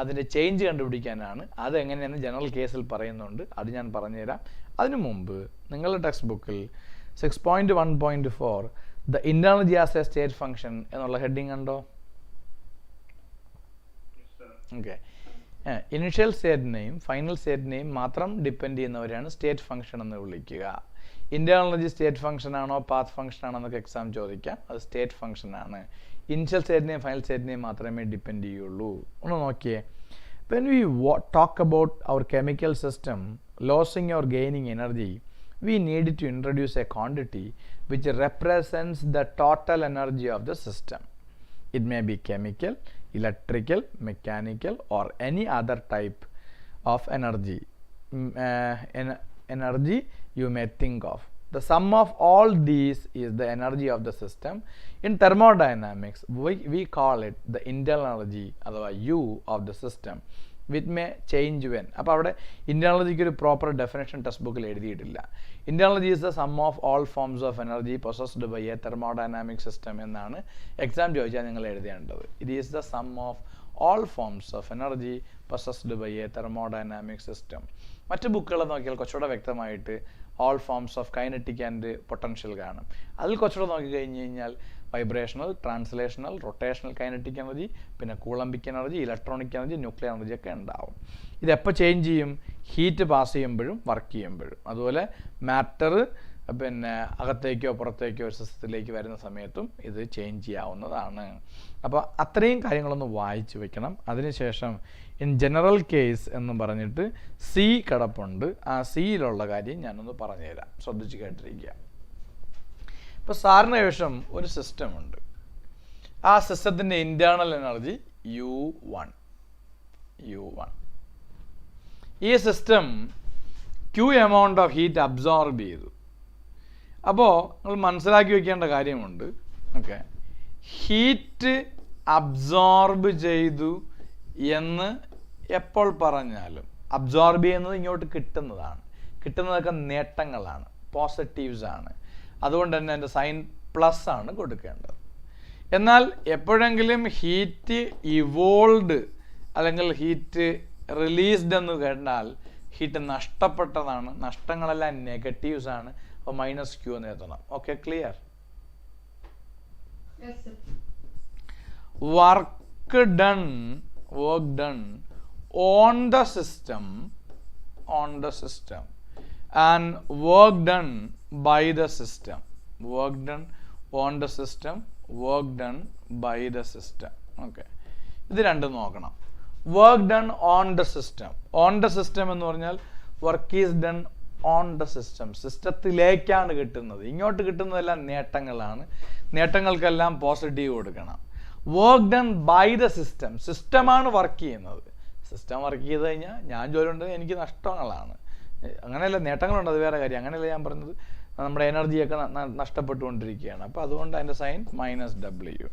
അതിൻ്റെ ചേഞ്ച് കണ്ടുപിടിക്കാനാണ്. അതെങ്ങനെയെന്ന് ജനറൽ കേസിൽ പറയുന്നുണ്ട്, അത് ഞാൻ പറഞ്ഞുതരാം. അതിനു മുമ്പ് നിങ്ങളുടെ ടെക്സ്റ്റ് ബുക്കിൽ 6.1.4 the internal energy as A state function എന്നുള്ള ഹെഡിങ് ഉണ്ടോ? ഓക്കെ, ഇനിഷ്യൽ സ്റ്റേറ്റിനെയും ഫൈനൽ സ്റ്റേറ്റിനെയും മാത്രം ഡിപ്പെൻഡ് ചെയ്യുന്നവരെയാണ് സ്റ്റേറ്റ് ഫംഗ്ഷൻ എന്ന് വിളിക്കുക. ഇന്റേണൽ എനർജി സ്റ്റേറ്റ് ഫംഗ്ഷൻ ആണോ പാത്ത് ഫംഗ്ഷൻ ആണോ എന്നൊക്കെ എക്സാം ചോദിക്കാം. അത് സ്റ്റേറ്റ് ഫംഗ്ഷൻ ആണ്. ഇനിഷ്യൽ സ്റ്റേറ്റിനെയും ഫൈനൽ സ്റ്റേറ്റിനെയും മാത്രമേ ഡിപ്പെൻഡ് ചെയ്യുള്ളൂ. ഒന്ന് നോക്കിയേ. When we talk about our chemical system losing or gaining energy, we need to introduce a quantity which represents the total energy of the system. It may be chemical, electrical, mechanical, or any other type of energy. Energy you may think of. The sum of all these is the energy of the system. In thermodynamics, we call it the internal energy, otherwise U of the system, which may change when. അപ്പോൾ അവിടെ internal എനർജിക്ക് ഒരു proper definition text ബുക്കിൽ എഴുതിയിട്ടില്ല. Internal energy is the sum of all forms of energy possessed by a thermodynamic system എന്നാണ് exam ചോദിച്ചാൽ നിങ്ങൾ എഴുതേണ്ടത്. It is the sum of all forms of energy possessed by a thermodynamic system. മറ്റ് ബുക്കുകൾ നോക്കിയാൽ കുറച്ചുകൂടെ വ്യക്തമായിട്ട് all forms of kinetic and potential കാണും. അതിൽ കുറച്ചുകൂടെ നോക്കിക്കഴിഞ്ഞ് കഴിഞ്ഞാൽ vibrational, translational, rotational kinetic energy, പിന്നെ Coulombic energy, electronic energy, nuclear energy ഒക്കെ ഉണ്ടാവും. ഇതെപ്പോൾ ചേഞ്ച് ചെയ്യും? ഹീറ്റ് പാസ് ചെയ്യുമ്പോഴും വർക്ക് ചെയ്യുമ്പോഴും. അതുപോലെ മാറ്റർ പിന്നെ അകത്തേക്കോ പുറത്തേക്കോ ഒരു സിസ്റ്റത്തിലേക്ക് വരുന്ന സമയത്തും ഇത് ചേഞ്ച് ചെയ്യാവുന്നതാണ്. അപ്പോൾ അത്രയും കാര്യങ്ങളൊന്ന് വായിച്ച് വെക്കണം. അതിനുശേഷം ഇൻ ജനറൽ കേസ് എന്ന് പറഞ്ഞിട്ട് സി കിടപ്പുണ്ട്. ആ സിയിലുള്ള കാര്യം ഞാനൊന്ന് പറഞ്ഞുതരാം, ശ്രദ്ധിച്ച് കേട്ടിരിക്കുക. ഇപ്പോൾ സാറിന് ശേഷം ഒരു സിസ്റ്റം ഉണ്ട്. ആ സിസ്റ്റത്തിൻ്റെ ഇൻറ്റേർണൽ എനർജി U1. ഈ system Q amount of heat absorb ചെയ്തു. അപ്പോൾ നിങ്ങൾ മനസ്സിലാക്കി വയ്ക്കേണ്ട കാര്യമുണ്ട്. ഓക്കെ, ഹീറ്റ് അബ്സോർബ് ചെയ്തു എന്ന് എപ്പോൾ പറഞ്ഞാലും അബ്സോർബ് ചെയ്യുന്നത് ഇങ്ങോട്ട് കിട്ടുന്നതൊക്കെ നേട്ടങ്ങളാണ്, പോസിറ്റീവ്സ് ആണ്. അതുകൊണ്ട് തന്നെ എൻ്റെ സൈൻ പ്ലസ് ആണ് കൊടുക്കേണ്ടത്. എന്നാൽ എപ്പോഴെങ്കിലും ഹീറ്റ് ഇവോൾവ് അല്ലെങ്കിൽ ഹീറ്റ് റിലീസ്ഡ് എന്ന് കേട്ടാൽ ഹീറ്റ് നഷ്ടപ്പെട്ടതാണ്, നഷ്ടങ്ങളെല്ലാം നെഗറ്റീവ്സ് ആണ്. അപ്പോൾ -q എന്ന് എഴുതണം. Okay, clear? Yes, sir. work done on the system and work done by the system. Work done on the system, work done by the system. Okay, ഇത് രണ്ടും നോക്കണം. Work done on the system. On the system എന്ന് പറഞ്ഞാൽ work is done on the system. സിസ്റ്റത്തിലേക്കാണ് കിട്ടുന്നത്. ഇങ്ങോട്ട് കിട്ടുന്നതെല്ലാം നേട്ടങ്ങളാണ്. നേട്ടങ്ങൾക്കെല്ലാം പോസിറ്റീവ് കൊടുക്കണം. Work done by the system. സിസ്റ്റമാണ് വർക്ക് ചെയ്യുന്നത്. സിസ്റ്റം വർക്ക് ചെയ്ത് കഴിഞ്ഞാൽ ഞാൻ ജോലി ഉണ്ടെങ്കിൽ എനിക്ക് നഷ്ടങ്ങളാണ്. അങ്ങനെയല്ല, നേട്ടങ്ങളുണ്ട്, അത് വേറെ കാര്യം. അങ്ങനെയല്ല ഞാൻ പറഞ്ഞത്. നമ്മുടെ എനർജിയൊക്കെ നഷ്ടപ്പെട്ടുകൊണ്ടിരിക്കുകയാണ്. അപ്പോൾ അതുകൊണ്ട് അതിൻ്റെ സൈൻ -w.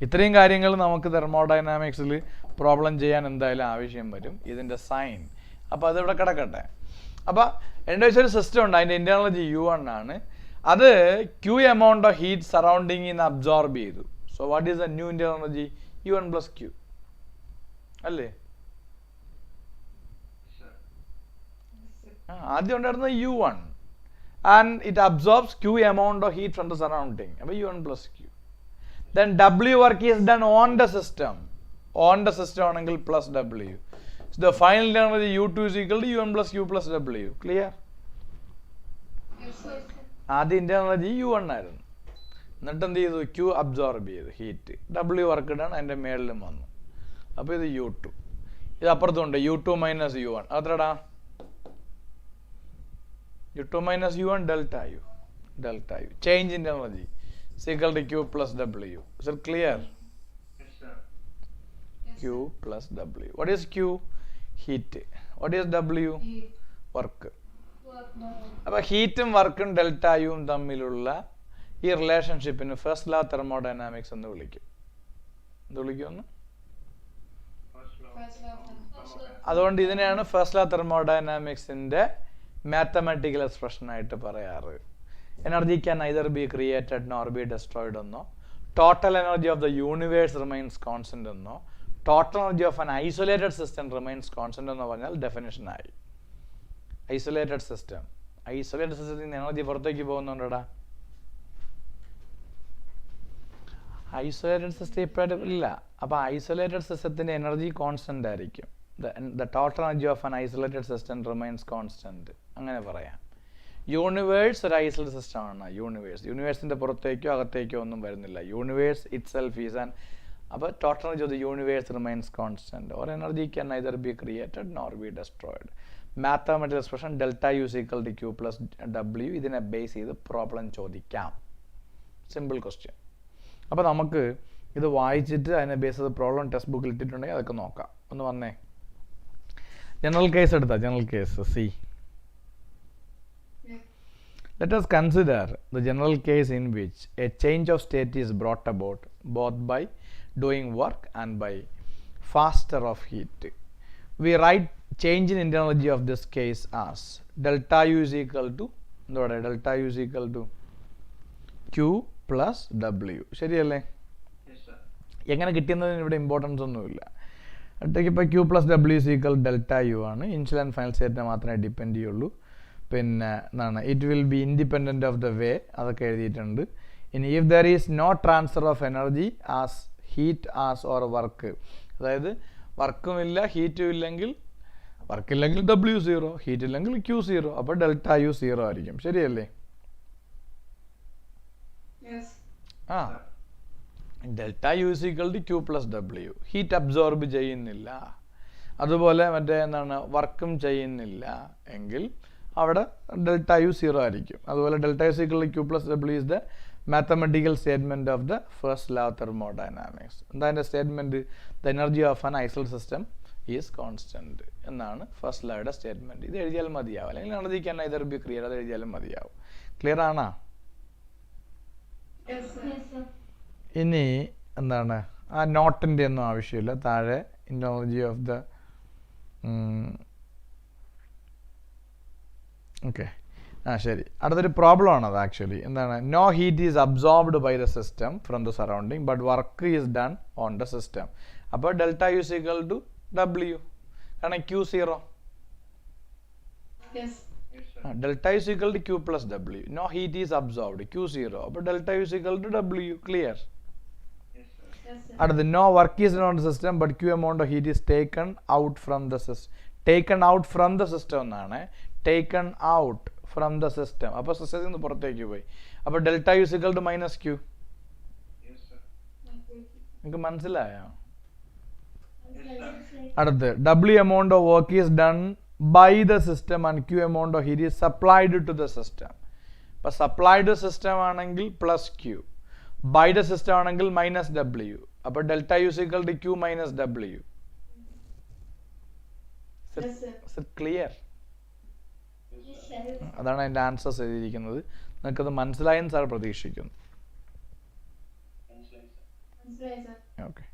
ഇത്രയും കാര്യങ്ങൾ നമുക്ക് തെർമോഡൈനാമിക്സിൽ പ്രോബ്ലം ചെയ്യാൻ എന്തായാലും ആവശ്യം വരും. ഇതിൻ്റെ സൈൻ അപ്പോൾ അതിവിടെ കിടക്കട്ടെ. അപ്പോൾ എൻ്റെ വെച്ചൊരു സിസ്റ്റം ഉണ്ട്, അതിൻ്റെ ഇൻറ്റേർണൽ U1 ആണ്. അത് Q എമൗണ്ട് ഓഫ് ഹീറ്റ് സറൗണ്ടിങ്ങിന്ന് അബ്സോർബ് ചെയ്തു. So what is the new internal energy? U1 + Q അല്ലേ? ആദ്യം ഉണ്ടായിരുന്നത് U1 and it absorbs Q amount of heat from the surrounding. U1 + Q. Then W work is done on the system. On the system ആണെങ്കിൽ +W. So the final energy U2 is equal to U1 + Q + W. Clear? Yes, sir. ആദ്യം internal energy U1 ആയിരുന്നു. എന്നിട്ട് എന്ത് ചെയ്തു? Q absorb ചെയ്തു heat. W work done അതിൻ്റെ മേളിലും വന്നു. അപ്പോൾ ഇത് U2. ഇത് അപ്പുറത്തുണ്ട് U2 - U1. അത്രടാ U2 - U1 delta U. Change in energy is equal to Q + W. Is it clear? Yes, sir. Q + W. What is Q? Heat. What is W? Heat. Work. Work done. അപ്പോൾ ഹീറ്റും വർക്കും ഡെൽറ്റയും തമ്മിലുള്ള ഈ റിലേഷൻഷിപ്പിന് first law thermodynamics എന്ന് വിളിക്കും. എന്ത് വിളിക്കുമെന്ന്? First law. അതുകൊണ്ട് ഇതിനെയാണ് first law തെർമോഡൈനാമിക്സിൻ്റെ മാത്തമാറ്റിക്കൽ എക്സ്പ്രഷൻ ആയിട്ട് പറയാറ്. Energy can either be created nor be destroyed എന്നോ, total energy of the universe remains constant എന്നോ, total energy of an isolated system remains constant എന്ന് പറഞ്ഞാൽ ഡെഫിനിഷനായി. ഐസൊലേറ്റഡ് സിസ്റ്റത്തിൽ നിന്ന് എനർജി പുറത്തേക്ക് പോകുന്നുണ്ടടാ. ഐസൊലേറ്റഡ് സിസ്റ്റം ഇപ്പോഴും ഇല്ല. അപ്പോൾ ഐസൊലേറ്റഡ് സിസ്റ്റത്തിൻ്റെ എനർജി കോൺസ്റ്റന്റ് ആയിരിക്കും. The total energy of an isolated system remains constant. അങ്ങനെ പറയാം. യൂണിവേഴ്സ് ഒരു ഐസൊലേറ്റഡ് സിസ്റ്റം ആണ്. യൂണിവേഴ്സിൻ്റെ പുറത്തേക്കോ അകത്തേക്കോ ഒന്നും വരുന്നില്ല. Universe itself is an. അപ്പോൾ total energy of the universe remains constant. Or energy can either be created nor be destroyed. Mathematical expression ΔU = Q + W. ഇതിനെ base ചെയ്ത് പ്രോബ്ലം ചോദിക്കാം. Simple question. അപ്പോൾ നമുക്ക് ഇത് വായിച്ചിട്ട് അതിനെ ബേസ് ചെയ്ത് പ്രോബ്ലം ടെക്സ്റ്റ് ബുക്കിൽ ഇട്ടിട്ടുണ്ടെങ്കിൽ അതൊക്കെ നോക്കാം. ഒന്ന് വന്നേ. General case എടുത്താ. General case C. Yeah. Let us consider the general case in which a change of state is brought about both by doing work and by faster of heat. We write change in internal energy of this case as ΔU is equal to ΔU is equal to Q + W. ശരിയല്ലേ? Yes, sir. എങ്ങനെ കിട്ടിയെന്നതിന് ഇവിടെ importance ഒന്നുമില്ല. ഇപ്പോൾ Q + W = ΔU ആണ്. Initial and final സ്റ്റേറ്റിനെ മാത്രമേ depend ചെയ്യുള്ളൂ. പിന്നെ എന്താണ്, it will be independent of the way, അതൊക്കെ എഴുതിയിട്ടുണ്ട്. ഇനി if there is no transfer of energy as heat as or work, അതായത് വർക്കുമില്ല ഹീറ്റും ഇല്ലെങ്കിൽ, വർക്കില്ലെങ്കിൽ W0, ഹീറ്റ് ഇല്ലെങ്കിൽ Q0, അപ്പോൾ ΔU 0 ആയിരിക്കും. ശരിയല്ലേ? Yes. ആ ΔU = Q + W. Heat absorb ചെയ്യുന്നില്ല, അതുപോലെ മറ്റേ എന്താണ് വർക്കും ചെയ്യുന്നില്ല എങ്കിൽ അവിടെ ΔU 0 ആയിരിക്കും. അതുപോലെ ΔU = Q + W is the mathematical statement of the first law of thermodynamics. എന്താ അതിൻ്റെ statement? The energy of an isolated system is constant എന്നാണ് ഫസ്റ്റ് ലോയുടെ സ്റ്റേറ്റ്മെൻറ്റ്. ഇത് എഴുതിയാൽ മതിയാവും. അല്ലെങ്കിൽ energy can either be created, അത് എഴുതിയാലും മതിയാവും. ക്ലിയർ ആണോ? Yes, sir. Yes, sir. ഇനി എന്താണ്, ആ നോട്ടിൻ്റെ ഒന്നും ആവശ്യമില്ല. താഴെ എനർജി ഓഫ് ദ ഓക്കെ ശരി, അടുത്തൊരു പ്രോബ്ലം ആണത് ആക്ച്വലി. എന്താണ്? No heat is absorbed by the system from the surrounding but work is done on the system. അപ്പോൾ delta U is equal to W, കാരണം Q 0. Yes. Delta U is equal to Q plus W. No heat is absorbed, Q 0. അപ്പോൾ delta U is equal to W. Clear? അടുത്ത് no work is done on the system but Q amount of heat is taken out from the system. Taken out from the system എന്നാണ്. Taken out from the system. അപ്പോൾ സിസ്റ്റത്തിൽ നിന്ന് പുറത്തേക്ക് പോയി. അപ്പോൾ delta U is equal to minus Q. നിങ്ങൾക്ക് മനസ്സിലായോ? അടുത്ത് W amount of work is done by the system and Q amount of heat is supplied to the system. അപ്പോൾ സപ്ലൈഡ് സിസ്റ്റം ആണെങ്കിൽ plus Q, by the system ആണെങ്കിൽ minus W. അപ്പോൾ delta U is equal to Q minus W. Clear? അതാണ് അതിൻ്റെ answers എഴുതിയിരിക്കുന്നത്. നിങ്ങൾക്കത് മനസ്സിലായെന്ന് sir പ്രതീക്ഷിക്കുന്നു. ഓക്കെ,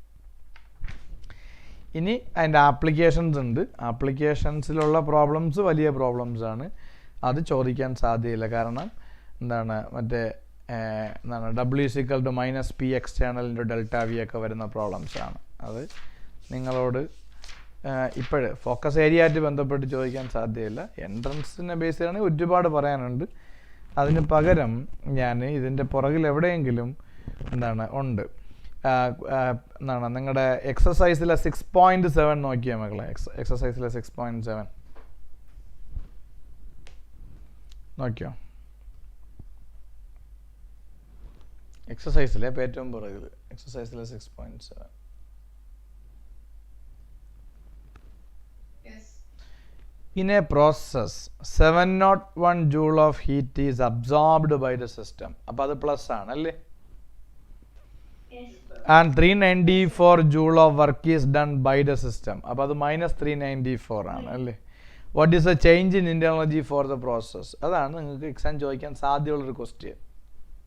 ഇനി അതിൻ്റെ ആപ്ലിക്കേഷൻസ് ഉണ്ട്. ആപ്ലിക്കേഷൻസിലുള്ള പ്രോബ്ലംസ് വലിയ പ്രോബ്ലംസ് ആണ്. അത് ചോദിക്കാൻ സാധ്യതയില്ല. കാരണം എന്താണ്, മറ്റേ എന്താണ് W is equal to minus P external into delta V ഒക്കെ വരുന്ന പ്രോബ്ലംസ് ആണ്. അത് നിങ്ങളോട് ഇപ്പോഴ് ഫോക്കസ് ഏരിയ ആയിട്ട് ബന്ധപ്പെട്ട് ചോദിക്കാൻ സാധ്യതയില്ല. എൻട്രൻസിനെ ബേസ് ചെയ്യണമെങ്കിൽ ഒരുപാട് പറയാനുണ്ട്. അതിന് പകരം ഞാൻ ഇതിൻ്റെ പുറകിൽ എവിടെയെങ്കിലും എന്താണ് ഉണ്ട്, എന്താണ് നിങ്ങളുടെ എക്സസൈസിലെ 6.7 നോക്കിയാൽ മക്കളെ. എക്സസൈസിലെ 6.7 നോക്കിയോ? എക്സസൈസിലെ ഏറ്റവും പുറകിൽ എക്സസൈസിലെ 6.7. In a process, 701 joule of heat is absorbed by the system. അപ്പോൾ അത് പ്ലസ് ആണ് അല്ലേ? And 394 joule of work is done by the system. അപ്പോൾ അത് മൈനസ് 394 ആണ് അല്ലേ? What is the change in internal energy for the process? അതാണ് നിങ്ങൾക്ക് എക്സാം ചോദിക്കാൻ സാധ്യതയുള്ളൊരു ക്വസ്റ്റ്യൻ.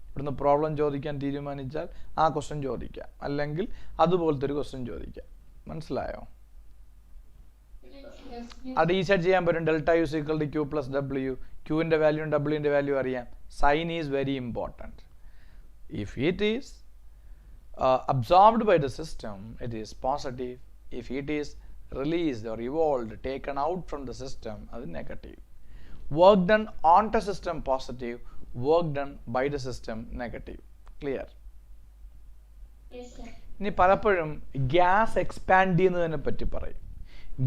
ഇവിടുന്ന് പ്രോബ്ലം ചോദിക്കാൻ തീരുമാനിച്ചാൽ ആ ക്വസ്റ്റ്യൻ ചോദിക്കാം, അല്ലെങ്കിൽ അതുപോലത്തെ ഒരു ക്വസ്റ്റ്യൻ ചോദിക്കാം. മനസ്സിലായോ? അത് ഈസിയായിട്ട് ചെയ്യാൻ പറ്റും. Delta U is equal to Q plus W. ക്യൂവിൻ്റെ വാല്യൂ ഡബ്ല്യുവിൻ്റെ വാല്യൂ അറിയാം. Sign is very important. If it is absorbed by the system, it is positive. If it is released or evolved, taken out from the system, that is negative. Work done on the system positive, work done by the system negative. Clear? Yes, sir. ഇനി പലപ്പോഴും gas expand ചെയ്യുന്നതിനെ പറ്റി പറയും.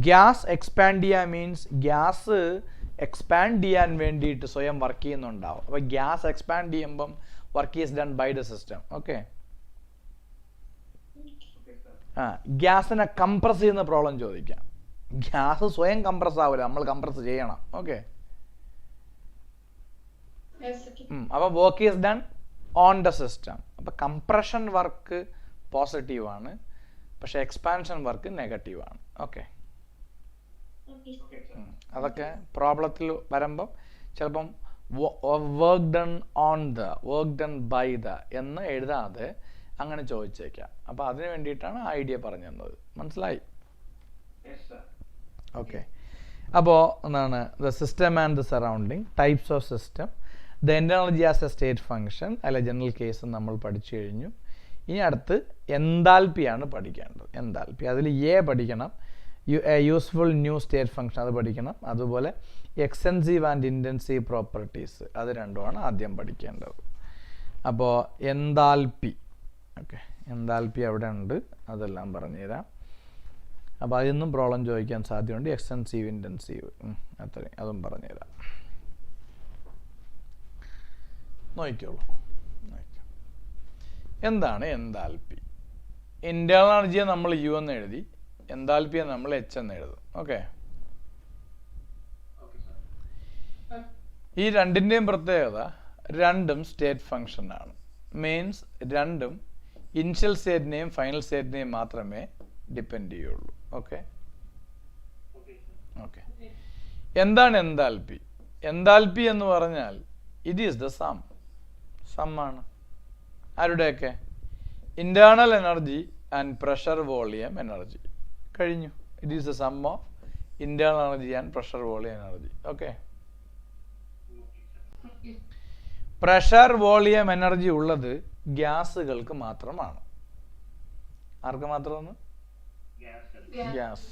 Gas expand ചെയ്യുക means gas expand ചെയ്യാൻ വേണ്ടിയിട്ട് സ്വയം work ചെയ്യുന്നുണ്ടാവും. അപ്പോൾ ഗ്യാസ് എക്സ്പാൻഡ് ചെയ്യുമ്പം work is done by the system. Okay, ഗ്യാസിനെ കംപ്രസ് ചെയ്യുന്ന പ്രോബ്ലം ചോദിക്കാം. ഗ്യാസ് സ്വയം കംപ്രസ് ആവില്ല, നമ്മൾ കംപ്രസ് ചെയ്യണം. ഓക്കെ, അപ്പോൾ work is done on the system. അപ്പോൾ കംപ്രഷൻ വർക്ക് പോസിറ്റീവ് ആണ്, പക്ഷെ എക്സ്പാൻഷൻ വർക്ക് നെഗറ്റീവ് ആണ്. ഓക്കെ, അതൊക്കെ പ്രോബ്ലത്തിൽ വരുമ്പം ചിലപ്പം work done on the, work done by the എന്ന് എഴുതാതെ അങ്ങനെ ചോദിച്ചേക്കാം. അപ്പോൾ അതിന് വേണ്ടിയിട്ടാണ് ഐഡിയ പറഞ്ഞു തന്നത്. മനസ്സിലായി? ഓക്കെ, അപ്പോൾ എന്താണ് the system and the surrounding, types of system, the energy as A state function, അല്ല ജനറൽ കേസ് നമ്മൾ പഠിച്ചു കഴിഞ്ഞു. ഇനി അടുത്ത് എൻതാൽപ്പിയാണ് പഠിക്കേണ്ടത്. എൻതാൽപ്പി, അതിൽ എ പഠിക്കണം, യൂസ്ഫുൾ ന്യൂ സ്റ്റേറ്റ് ഫംഗ്ഷൻ അത് പഠിക്കണം. അതുപോലെ എക്സ്റ്റെൻസീവ് ആൻഡ് ഇൻറ്റൻസീവ് പ്രോപ്പർട്ടീസ്, അത് രണ്ടുമാണ് ആദ്യം പഠിക്കേണ്ടത്. അപ്പോൾ എൻതാൽപ്പി, ഓക്കെ, എൻതാൽപ്പി അവിടെ ഉണ്ട്, അതെല്ലാം പറഞ്ഞുതരാം. അപ്പോൾ അതിൽ പ്രോബ്ലം ചോദിക്കാൻ സാധ്യതയുണ്ട്. എക്സ്റ്റെൻസീവ്, ഇൻറ്റൻസീവ്, അത്രയും അതും പറഞ്ഞുതരാം. നോക്കിക്കോളൂ. എന്താണ് എൻതാൽപ്പി? ഇന്റേണൽ എനർജിയെ നമ്മൾ യു എന്ന് എഴുതി, എൻതാൽപ്പിയെ നമ്മൾ എച്ച് എന്ന് എഴുതും. ഓക്കെ, ഈ രണ്ടിൻ്റെയും പ്രത്യേകത രണ്ടും സ്റ്റേറ്റ് ഫംഗ്ഷൻ ആണ്. മീൻസ് രണ്ടും ഇനിഷ്യൽ സ്റ്റേറ്റിനെയും ഫൈനൽ സ്റ്റേറ്റിനെയും മാത്രമേ ഡിപ്പെൻഡ് ചെയ്യുള്ളൂ. ഓക്കെ ഓക്കെ, എന്താണ് എൻതാൽപ്പി? എൻതാൽപ്പി എന്ന് പറഞ്ഞാൽ it is the sum. Sum ആണ് ആരുടെയൊക്കെ? Internal energy and pressure volume energy. കഴിഞ്ഞു. It is the sum of internal energy and pressure volume energy. Okay, pressure volume energy ഉള്ളത് ഗ്യാസുകൾക്ക് മാത്രമാണ്. ആർക്ക് മാത്രമാണ്? ഗ്യാസ്.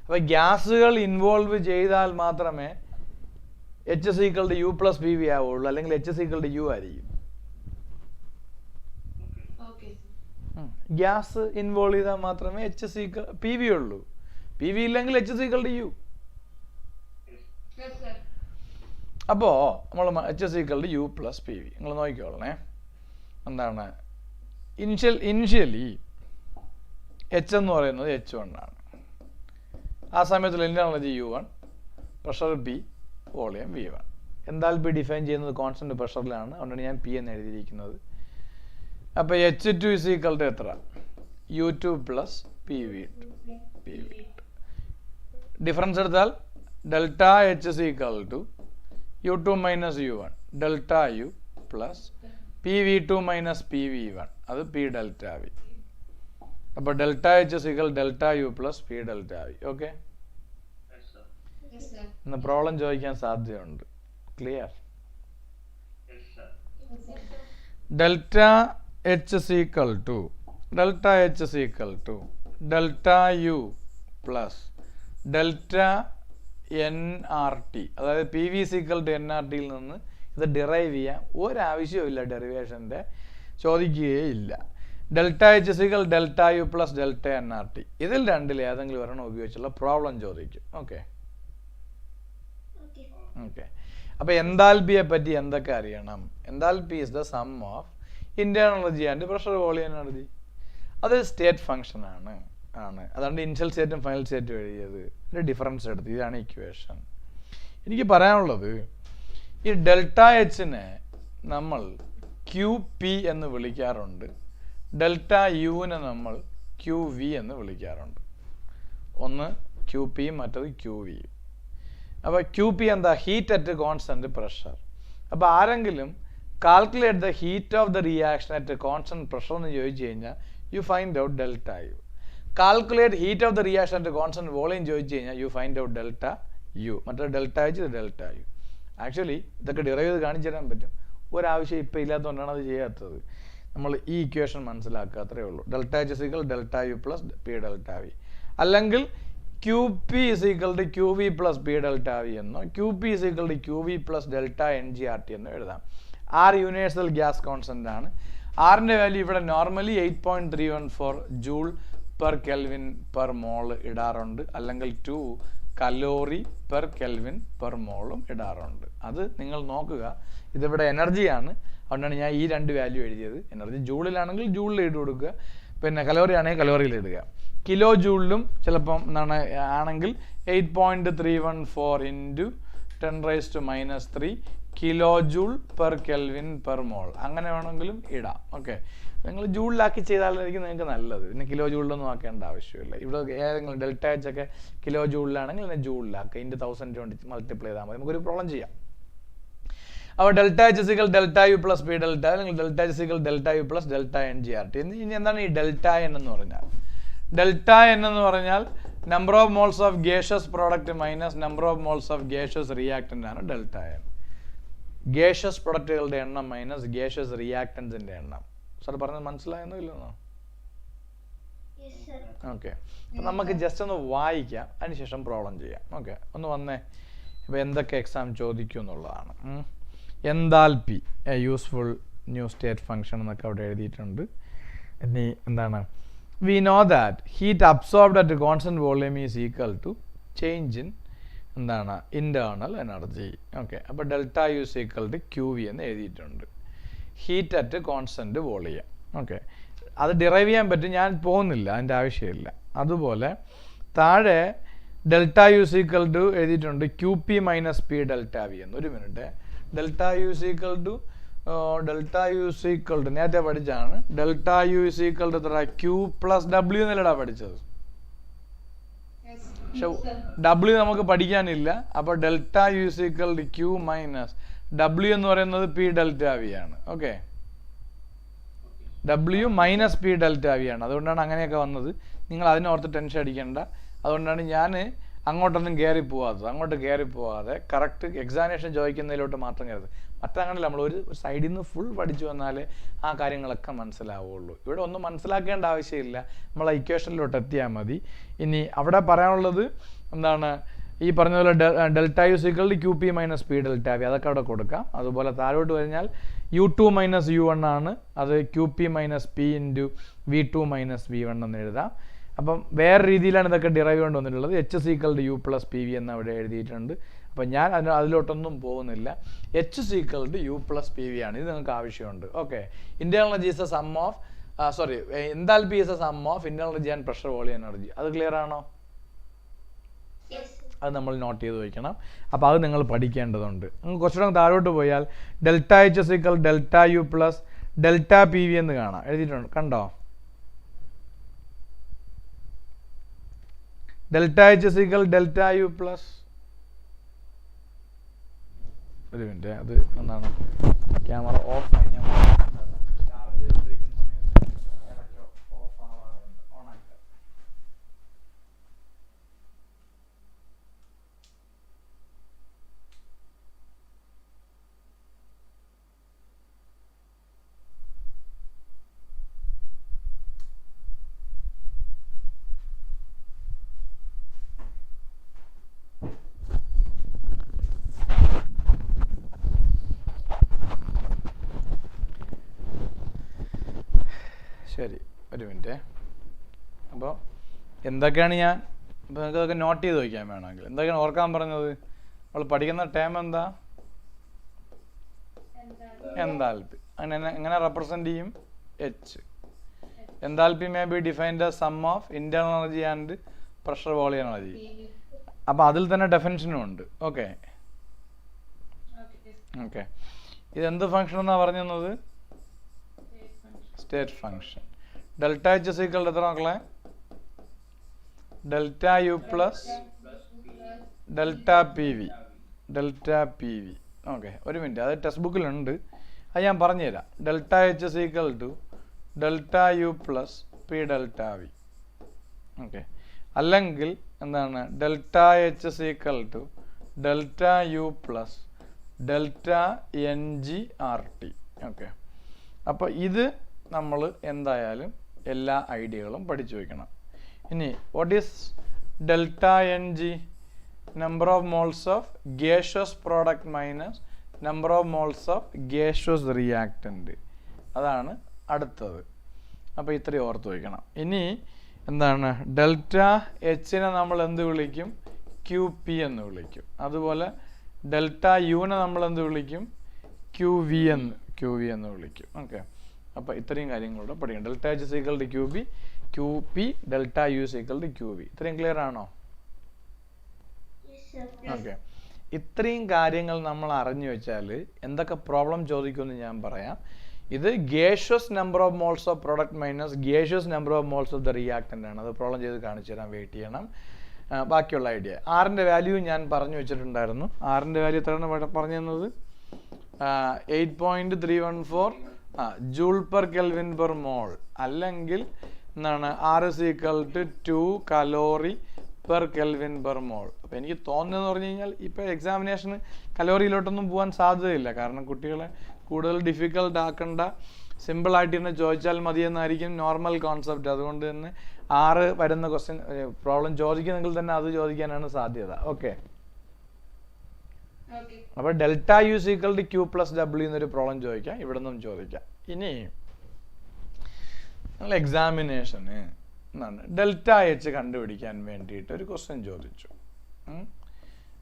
അപ്പൊ ഗ്യാസുകൾ ഇൻവോൾവ് ചെയ്താൽ മാത്രമേ H=U+PV ആവുള്ളൂ, അല്ലെങ്കിൽ H=U ആയിരിക്കും. ഗ്യാസ് ഇൻവോൾവ് ചെയ്താൽ മാത്രമേ PV ഉള്ളൂ. PV ഇല്ലെങ്കിൽ H=U. അപ്പോൾ നമ്മൾ H=U+PV നിങ്ങൾ നോക്കിക്കോളണേ. എന്താണ് ഇനിഷ്യലി H എന്ന് പറയുന്നത് H1 ആണ്. ആ സമയത്തുള്ള energy U1, pressure P, volume V1. Enthalpy define ചെയ്യുന്നത് കോൺസ്റ്റന്റ് പ്രഷറിലാണ്, അതുകൊണ്ടാണ് ഞാൻ P എന്ന് എഴുതിയിരിക്കുന്നത്. അപ്പോൾ H2 എത്ര? U2 + PV2. ഡിഫറൻസ് എടുത്താൽ delta H U2 - U1 delta U plus PV2 - PV1 അത് P ഡെൽറ്റ V. അപ്പോൾ delta H delta U plus P delta V. Okay, ഇന്ന് പ്രോബ്ലം ചോദിക്കാൻ സാധ്യതയുണ്ട്. Clear? Delta H delta U plus delta NRT, അതായത് PV NRT യിൽ നിന്ന് ഇത് derive ചെയ്യാൻ ഒരാവശ്യവുമില്ല, ഡെറിവേഷൻ്റെ ചോദിക്കുകയില്ല. Delta H delta U plus delta NRT, ഇതിൽ രണ്ടിൽ ഏതെങ്കിലും ഒരെണ്ണം ഉപയോഗിച്ചുള്ള പ്രോബ്ലം ചോദിക്കും. ഓക്കെ, അപ്പോൾ എൻതാൽപിയെ പറ്റി എന്തൊക്കെ അറിയണം? Enthalpy is the sum of internal energy and pressure volume energy. അത് സ്റ്റേറ്റ് ഫംഗ്ഷൻ ആണ്. അതാണ് ഇനിഷ്യൽ സ്റ്റേറ്റും ഫൈനൽ സ്റ്റേറ്റും എഴുതിയത്. ഒരു ഡിഫറൻസ് എടുത്ത് ഇതാണ് ഇക്വേഷൻ. എനിക്ക് പറയാനുള്ളത്, ഈ ഡെൽറ്റ എച്ചിനെ നമ്മൾ QP എന്ന് വിളിക്കാറുണ്ട്, ഡെൽറ്റ യുവിനെ നമ്മൾ QV എന്ന് വിളിക്കാറുണ്ട്. ഒന്ന് QP, മറ്റത് QV. അപ്പോൾ QP എന്താ? Heat at constant pressure. അപ്പോൾ ആരെങ്കിലും calculate the heat of the reaction at constant pressure എന്ന് ചോദിച്ചു കഴിഞ്ഞാൽ you find out delta U. Calculate heat of the reaction at constant volume ചോദിച്ചു കഴിഞ്ഞാൽ you find out delta U. മറ്റേ delta H, delta U. Actually ഇതൊക്കെ derive ചെയ്ത് കാണിച്ചു തരാൻ പറ്റും. ഒരാവശ്യം ഇപ്പം ഇല്ലാത്തതുകൊണ്ടാണ് അത് ചെയ്യാത്തത്. നമ്മൾ ഈ ഇക്വേഷൻ മനസ്സിലാക്കുക, അത്രയേ ഉള്ളൂ. Delta H delta U plus P delta V, അല്ലെങ്കിൽ QP QV plus P delta V എന്നോ QP QV plus delta NGRT എന്നോ എഴുതാം. R യൂണിവേഴ്സൽ ഗ്യാസ് കോൺസ്റ്റന്റ് ആണ്. ആറിൻ്റെ വാല്യൂ ഇവിടെ normally 8.314 joule per kelvin per മോൾ ഇടാറുണ്ട്, അല്ലെങ്കിൽ 2 കലോറി പെർ കെൽവിൻ പെർ മോളും ഇടാറുണ്ട്. അത് നിങ്ങൾ നോക്കുക. ഇതിവിടെ എനർജിയാണ്, അതുകൊണ്ടാണ് ഞാൻ ഈ രണ്ട് വാല്യൂ എഴുതിയത്. എനർജി ജൂളിലാണെങ്കിൽ ജൂളിൽ ഇട്ട് കൊടുക്കുക, പിന്നെ കലോറി ആണെങ്കിൽ കലോറിയിൽ ഇടുക. കിലോ ജൂളിലും ചിലപ്പം എന്താണ് ആണെങ്കിൽ 8.314 into 10⁻³ kilo joule per kelvin per മോൾ, അങ്ങനെ വേണമെങ്കിലും ഇടാം. ഓക്കെ, നിങ്ങൾ ജൂളിലാക്കി ചെയ്താലായിരിക്കും നിങ്ങൾക്ക് നല്ലത്. പിന്നെ കിലോ ജൂളിലൊന്നും ആക്കേണ്ട ആവശ്യമില്ല. ഇവിടെ ഏതെങ്കിലും ഡെൽറ്റ എച്ച് ഒക്കെ കിലോ ജൂളിലാണെങ്കിൽ ഇതിനെ ജൂളിലാക്കുക, ഇതിൻ്റെ 1000 കൊണ്ട് മൾട്ടിപ്ലൈ ചെയ്താൽ മതി. നമുക്കൊരു പ്രോബ്ലം ചെയ്യാം. അപ്പോൾ delta H delta U plus P delta, അല്ലെങ്കിൽ delta H delta U plus delta NGRT. ഇനി എന്താണ് ഈ ഡെൽറ്റ N എന്ന് പറഞ്ഞാൽ? ഡെൽറ്റ N എന്ന് പറഞ്ഞാൽ number of moles of gaseous product minus number of moles of gaseous reactant ആണ് delta N. Gaseous പ്രൊഡക്റ്റുകളുടെ എണ്ണം മൈനസ് ഗേഷ്യസ് റിയാക്റ്റൻസിൻ്റെ എണ്ണം. സാർ പറഞ്ഞത് മനസ്സിലായെന്നോ ഇല്ലെന്നോ? ഓക്കെ, അപ്പം നമുക്ക് ജസ്റ്റ് ഒന്ന് വായിക്കാം, അതിനുശേഷം പ്രോബ്ലം ചെയ്യാം. ഓക്കെ, ഒന്ന് വന്നേ. ഇപ്പോൾ എന്തൊക്കെ എക്സാം ചോദിക്കും എന്നുള്ളതാണ്. Enthalpy a useful new state function എന്നൊക്കെ അവിടെ എഴുതിയിട്ടുണ്ട്. ഇനി എന്താണ്? We know that heat absorbed at constant volume is equal to change in എന്താണ് ഇൻറ്റേർണൽ എനർജി. ഓക്കെ, അപ്പോൾ delta U is equal to QV എന്ന് എഴുതിയിട്ടുണ്ട്, heat at constant volume. Okay, അത് ഡിറൈവ് ചെയ്യാൻ പറ്റും, ഞാൻ പോകുന്നില്ല, അതിൻ്റെ ആവശ്യമില്ല. അതുപോലെ താഴെ delta U is equal to എഴുതിയിട്ടുണ്ട് QP minus P delta V എന്ന്. ഒരു minute, delta U is equal to നേരത്തെ പഠിച്ചാണ്. Delta U is equal to എത്ര? Q പ്ലസ് W എന്നല്ലടാ പഠിച്ചത്. പക്ഷെ W നമുക്ക് പഠിക്കാനില്ല. അപ്പോൾ delta U is equal to Q minus W എന്ന് പറയുന്നത് P ഡെൽറ്റ വി ആണ്. ഓക്കെ, W minus P delta V ആണ്. അതുകൊണ്ടാണ് അങ്ങനെയൊക്കെ വന്നത്. നിങ്ങൾ അതിനോർത്ത് ടെൻഷൻ അടിക്കേണ്ട. അതുകൊണ്ടാണ് ഞാൻ അങ്ങോട്ടൊന്നും കയറി പോവാത്തത്. അങ്ങോട്ട് കയറി പോവാതെ കറക്റ്റ് എക്സാമിനേഷൻ ചോദിക്കുന്നതിലോട്ട് മാത്രം കയറുന്നത്. മറ്റങ്ങനെയല്ല, നമ്മൾ ഒരു സൈഡിൽ നിന്ന് ഫുൾ പഠിച്ചു വന്നാലേ ആ കാര്യങ്ങളൊക്കെ മനസ്സിലാവുള്ളൂ. ഇവിടെ ഒന്നും മനസ്സിലാക്കേണ്ട ആവശ്യമില്ല, നമ്മൾ ആ ഇക്വേഷനിലോട്ട് എത്തിയാൽ മതി. ഇനി അവിടെ പറയാനുള്ളത് എന്താണ്, ഈ പറഞ്ഞ പോലെ delta U is equal to Q P minus P delta V, അതൊക്കെ അവിടെ കൊടുക്കാം. അതുപോലെ താഴോട്ട് കഴിഞ്ഞാൽ U2 മൈനസ് U1 ആണ്, അത് Q P minus P into V2 minus V1 എന്ന് എഴുതാം. അപ്പം വേറെ രീതിയിലാണ് ഇതൊക്കെ ഡിറൈവ് കൊണ്ട് വന്നിട്ടുള്ളത്. H is equal to U plus P V എന്ന് അവിടെ എഴുതിയിട്ടുണ്ട്. അപ്പം ഞാൻ അതിലോട്ടൊന്നും പോകുന്നില്ല. H is equal to U plus P V ആണ്, ഇത് നിങ്ങൾക്ക് ആവശ്യമുണ്ട്. Okay, internal energy is a sum of enthalpy is a sum of internal energy and pressure volume energy. അത് ക്ലിയർ ആണോ? അത് നമ്മൾ നോട്ട് ചെയ്ത് വയ്ക്കണം. അപ്പോൾ അത് നിങ്ങൾ പഠിക്കേണ്ടതുണ്ട്. നിങ്ങൾ കുറച്ചുകൂടെ താഴോട്ട് പോയാൽ delta H is equal delta U plus delta P V എന്ന് കാണാം, എഴുതിയിട്ടുണ്ട്, കണ്ടോ? Delta H is equal delta U plus, ഒരു മിനിറ്റ്, അത് എന്താണ് ക്യാമറ ഓഫ് ആയി, ഞാൻ ചാർജ് ചെയ്തുകൊണ്ടിരിക്കുന്ന സമയത്ത് ഇടയ്ക്ക് ഓഫ് ആവാറുണ്ട്, ഓൺ ആയിട്ട്. ശരി, ഒരു മിനിറ്റ്. അപ്പോൾ എന്തൊക്കെയാണ് ഞാൻ നിങ്ങൾക്ക് അതൊക്കെ നോട്ട് ചെയ്ത് വയ്ക്കാൻ വേണമെങ്കിൽ എന്തൊക്കെയാണ് ഓർക്കാൻ പറഞ്ഞത്? നമ്മൾ പഠിക്കുന്ന ടേം എന്താ? എൻതാൽപ്പി. എങ്ങനെ റെപ്രസെൻ്റ് ചെയ്യും? H. Enthalpy may be defined as sum of internal energy and pressure volume energy. അപ്പോൾ അതിൽ തന്നെ ഡെഫിനിഷനും ഉണ്ട്. ഓക്കെ ഓക്കെ, ഇതെന്ത് ഫംഗ്ഷൻ എന്നാണ് പറഞ്ഞു തന്നത്? State function. Delta H is equal എത്ര മക്കളെ? Delta U plus delta P V. Delta P V. Okay, ഒരു മിനിറ്റ്, അത് ടെക്സ്റ്റ് ബുക്കിലുണ്ട്, അത് ഞാൻ പറഞ്ഞുതരാം. Delta H is equal to delta U plus P delta V. Okay, അല്ലെങ്കിൽ എന്താണ് delta H is equal to delta U plus delta N G R T. Okay, അപ്പോൾ ഇത് നമ്മൾ എന്തായാലും എല്ലാ ഐഡിയകളും പഠിച്ചു വയ്ക്കണം. ഇനി what is delta N G? Number of moles of gaseous product minus number of moles of gaseous reactant. അതാണ് അടുത്തത്. അപ്പോൾ ഇത്രയും ഓർത്ത് വയ്ക്കണം. ഇനി എന്താണ് ഡെൽറ്റ എച്ചിനെ നമ്മൾ എന്ത് വിളിക്കും? ക്യൂ പി എന്ന് വിളിക്കും. അതുപോലെ ഡെൽറ്റ യുവിനെ നമ്മൾ എന്ത് വിളിക്കും? ക്യൂ വി എന്ന് വിളിക്കും. ഓക്കെ, അപ്പോൾ ഇത്രയും കാര്യങ്ങളൂടെ പഠിക്കണം. Delta H is equal to Q B, Q P delta U is equal to Q B. ഇത്രയും ക്ലിയർ ആണോ? ഓക്കെ, ഇത്രയും കാര്യങ്ങൾ നമ്മൾ അറിഞ്ഞു വെച്ചാൽ എന്തൊക്കെ പ്രോബ്ലം ചോദിക്കുമെന്ന് ഞാൻ പറയാം. ഇത് gaseous number of moles of product minus gaseous number of moles of the reactant ആണ്. അത് പ്രോബ്ലം ചെയ്ത് കാണിച്ചു തരാൻ വെയിറ്റ് ചെയ്യണം. ബാക്കിയുള്ള ഐഡിയ ആറിൻ്റെ വാല്യൂ ഞാൻ പറഞ്ഞു വെച്ചിട്ടുണ്ടായിരുന്നു. ആറിൻ്റെ വാല്യൂ എത്രയാണ് പറഞ്ഞു തന്നത്? 8.314 ജൂൾ പെർ കെൽവിൻ പെർ മോൾ, അല്ലെങ്കിൽ എന്താണ് R is equal to 2 calorie per kelvin per mole. അപ്പോൾ എനിക്ക് തോന്നുന്നതെന്ന് പറഞ്ഞു കഴിഞ്ഞാൽ ഇപ്പോൾ എക്സാമിനേഷന് കലോറിയിലോട്ടൊന്നും പോകാൻ സാധ്യതയില്ല. കാരണം കുട്ടികളെ കൂടുതൽ ഡിഫിക്കൽട്ട് ആക്കേണ്ട, സിമ്പിളായിട്ട് തന്നെ ചോദിച്ചാൽ മതിയെന്നായിരിക്കും നോർമൽ കോൺസെപ്റ്റ്. അതുകൊണ്ട് തന്നെ 6 വരുന്ന ക്വസ്റ്റ്യൻ പ്രോബ്ലം ചോദിക്കുന്നെങ്കിൽ തന്നെ അത് ചോദിക്കാനാണ് സാധ്യത. ഓക്കെ, അപ്പോൾ delta U is equal to Q plus W എന്നൊരു പ്രോബ്ലം ചോദിക്കാം, ഇവിടെ നിന്നും ചോദിക്കാം. ഇനി നിങ്ങൾ എക്സാമിനേഷന് എന്താണ് ഡെൽറ്റ എച്ച് കണ്ടുപിടിക്കാൻ വേണ്ടിയിട്ട് ഒരു ക്വസ്റ്റ്യൻ ചോദിച്ചു.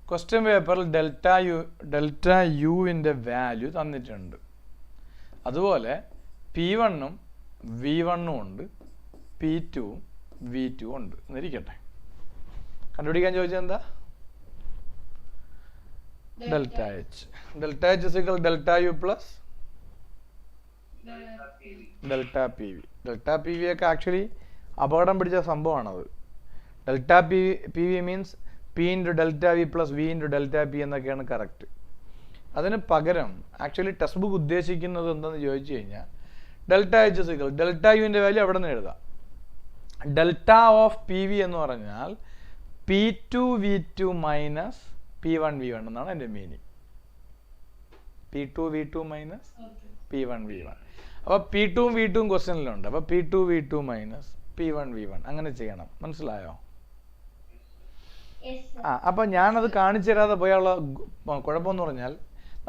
ക്വസ്റ്റ്യൻ പേപ്പറിൽ ഡെൽറ്റ യുവിൻ്റെ വാല്യൂ തന്നിട്ടുണ്ട്. അതുപോലെ P1ഉം V1ഉം ഉണ്ട്, P2ഉം V2 ഉണ്ട് എന്നിരിക്കട്ടെ. കണ്ടുപിടിക്കാൻ ചോദിച്ചത് എന്താ? Delta H. Delta H is equal delta U plus delta P V. Delta P V ഒക്കെ ആക്ച്വലി അപകടം പിടിച്ച സംഭവമാണത്. Delta P V means P into delta V plus V into delta P എന്നൊക്കെയാണ് കറക്റ്റ്. അതിന് പകരം ആക്ച്വലി ടെക്സ്റ്റ് ബുക്ക് ഉദ്ദേശിക്കുന്നത് എന്താണെന്ന് ചോദിച്ചു കഴിഞ്ഞാൽ ഡെൽറ്റ എച്ച് ഇസിക്കൽ ഡെൽറ്റ യുവിൻ്റെ വാല്യൂ അവിടെ നിന്ന് എഴുതാം. ഡെൽറ്റ ഓഫ് പി വി എന്ന് പറഞ്ഞാൽ P2 V2 minus P1 V1 എന്നാണ് എൻ്റെ meaning. P2 V2 minus Okay. P1 V1. അപ്പോൾ P2 V2 ക്വസ്റ്റ്യനിലുണ്ട്. അപ്പോൾ P2 V2 minus P1 V1 അങ്ങനെ ചെയ്യണം. മനസ്സിലായോ? Yes, sir. അപ്പോൾ ഞാനത് കാണിച്ചു തരാതെ പോയുള്ള കുഴപ്പമെന്ന് പറഞ്ഞാൽ